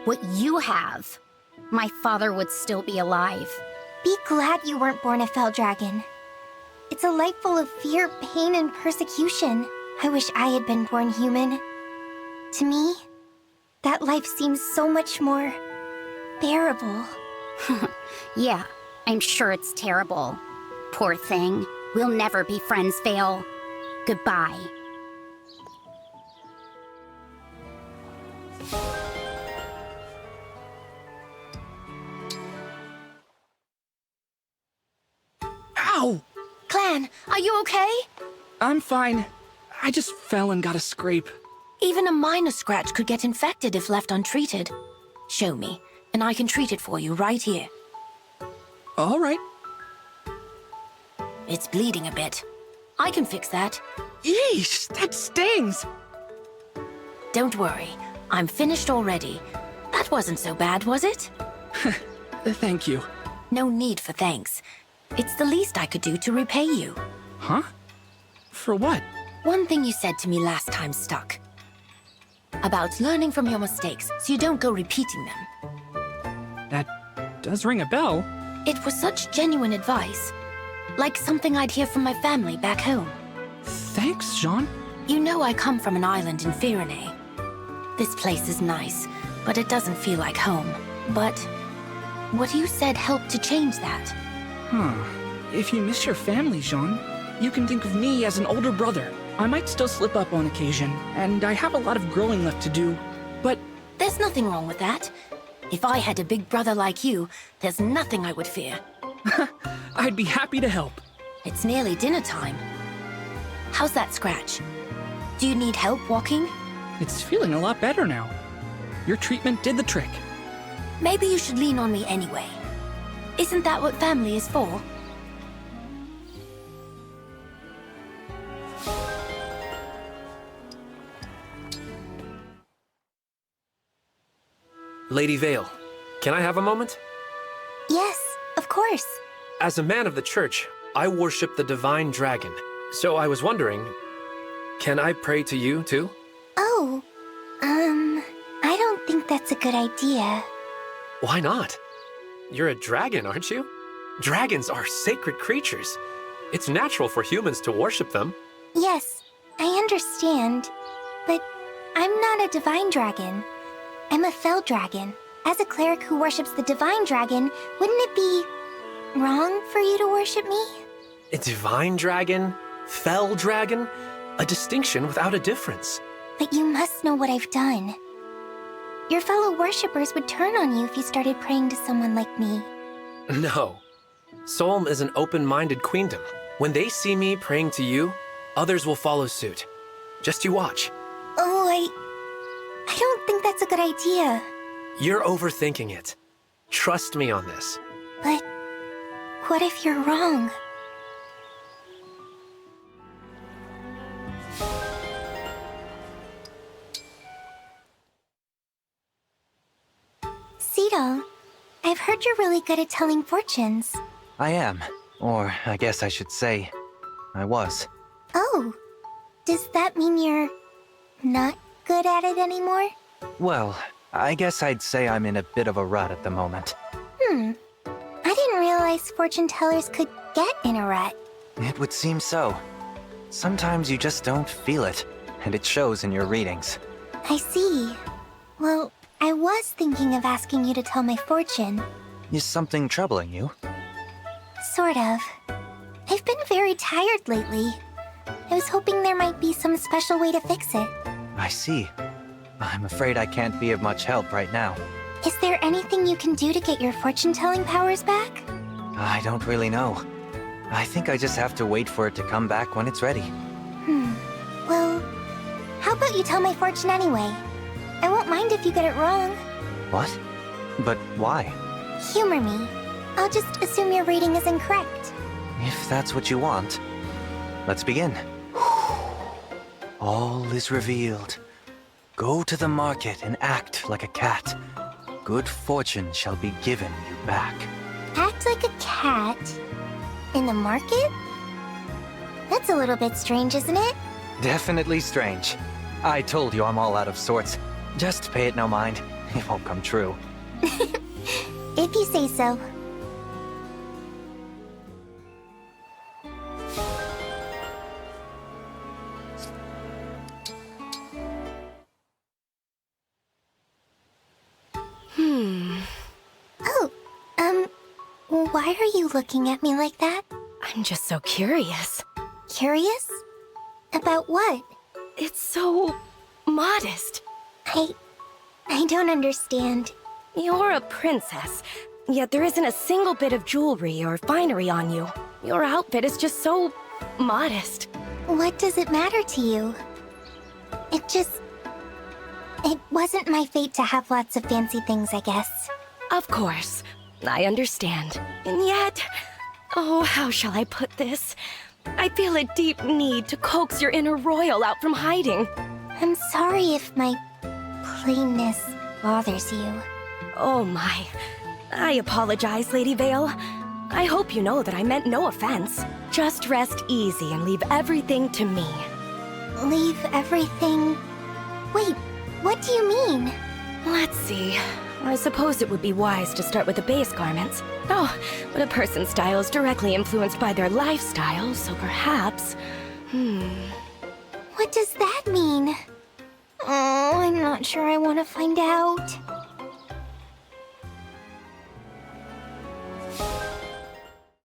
Speaker 6: what you have, my father would still be alive.
Speaker 14: Be glad you weren't born a fell dragon. It's a life full of fear, pain, and persecution. I wish I had been born human. To me, that life seems so much more bearable.
Speaker 6: Yeah, I'm sure it's terrible. Poor thing. We'll never be friends, Vale. Goodbye.
Speaker 17: Ow!
Speaker 21: Clanne, are you okay?
Speaker 17: I'm fine. I just fell and got a scrape.
Speaker 21: Even a minor scratch could get infected if left untreated. Show me, and I can treat it for you right here.
Speaker 17: All right.
Speaker 21: It's bleeding a bit. I can fix that.
Speaker 17: Yeesh, that stings!
Speaker 21: Don't worry, I'm finished already. That wasn't so bad, was it?
Speaker 17: Thank you.
Speaker 21: No need for thanks. It's the least I could do to repay you.
Speaker 17: Huh? For what?
Speaker 21: One thing you said to me last time stuck. About learning from your mistakes so you don't go repeating them.
Speaker 17: That does ring a bell.
Speaker 21: It was such genuine advice. Like something I'd hear from my family back home.
Speaker 17: Thanks, Jean.
Speaker 21: You know I come from an island in Firene. This place is nice, but it doesn't feel like home. But what you said helped to change that.
Speaker 17: Huh. If you miss your family, Jean, you can think of me as an older brother. I might still slip up on occasion, and I have a lot of growing left to do, but...
Speaker 21: There's nothing wrong with that. If I had a big brother like you, there's nothing I would fear.
Speaker 17: I'd be happy to help.
Speaker 21: It's nearly dinner time. How's that scratch? Do you need help walking?
Speaker 17: It's feeling a lot better now. Your treatment did the trick.
Speaker 21: Maybe you should lean on me anyway. Isn't that what family is for?
Speaker 19: Lady Vale, can I have a moment?
Speaker 14: Yes, of course.
Speaker 19: As a man of the church, I worship the divine dragon. So I was wondering, can I pray to you too?
Speaker 14: Oh, I don't think that's a good idea.
Speaker 19: Why not? You're a dragon, aren't you? Dragons are sacred creatures. It's natural for humans to worship them.
Speaker 14: Yes, I understand. But I'm not a divine dragon. I'm a fell dragon. As a cleric who worships the divine dragon, wouldn't it be wrong for you to worship me?
Speaker 19: A divine dragon? Fell dragon? A distinction without a difference.
Speaker 14: But you must know what I've done. Your fellow worshippers would turn on you if you started praying to someone like me.
Speaker 19: No. Solm is an open-minded queendom. When they see me praying to you, others will follow suit. Just you watch.
Speaker 14: Oh, I don't think that's a good idea.
Speaker 19: You're overthinking it. Trust me on this.
Speaker 14: But what if you're wrong? Cito, I've heard you're really good at telling fortunes.
Speaker 1: I am. Or I guess I should say, I was.
Speaker 14: Oh, does that mean you're not good at it anymore?
Speaker 1: Well, I guess I'd say I'm in a bit of a rut at the moment.
Speaker 14: I didn't realize fortune tellers could get in a rut.
Speaker 1: It would seem so. Sometimes you just don't feel it, and it shows in your readings.
Speaker 14: I see. Well, I was thinking of asking you to tell my fortune.
Speaker 1: Is something troubling you?
Speaker 14: Sort of. I've been very tired lately. I was hoping there might be some special way to fix it.
Speaker 1: I see. I'm afraid I can't be of much help right now.
Speaker 14: Is there anything you can do to get your fortune-telling powers back?
Speaker 1: I don't really know. I think I just have to wait for it to come back when it's ready.
Speaker 14: Well, how about you tell my fortune anyway? I won't mind if you get it wrong.
Speaker 1: What? But why?
Speaker 14: Humor me. I'll just assume your reading is incorrect.
Speaker 1: If that's what you want. Let's begin. All is revealed. Go to the market and act like a cat. Good fortune shall be given you back.
Speaker 14: Act like a cat? In the market? That's a little bit strange, isn't it?
Speaker 1: Definitely strange.
Speaker 9: I told you I'm all out of sorts. Just pay it no mind. It won't come true.
Speaker 14: If you say so. Oh, why are you looking at me like that?
Speaker 16: I'm just so curious.
Speaker 14: Curious? About what?
Speaker 16: It's so modest.
Speaker 14: I don't understand.
Speaker 16: You're a princess, yet there isn't a single bit of jewelry or finery on you. Your outfit is just so modest.
Speaker 14: What does it matter to you? It wasn't my fate to have lots of fancy things, I guess.
Speaker 16: Of course. I understand. And yet... Oh, how shall I put this? I feel a deep need to coax your inner royal out from hiding.
Speaker 14: I'm sorry if my plainness bothers you.
Speaker 16: Oh my. I apologize, Lady Vale. I hope you know that I meant no offense. Just rest easy and leave everything to me.
Speaker 14: Leave everything... Wait, what do you mean?
Speaker 16: Let's see. I suppose it would be wise to start with the base garments. Oh, but a person's style is directly influenced by their lifestyle, so perhaps...
Speaker 14: What does that mean? Oh, I'm not sure I want to find out.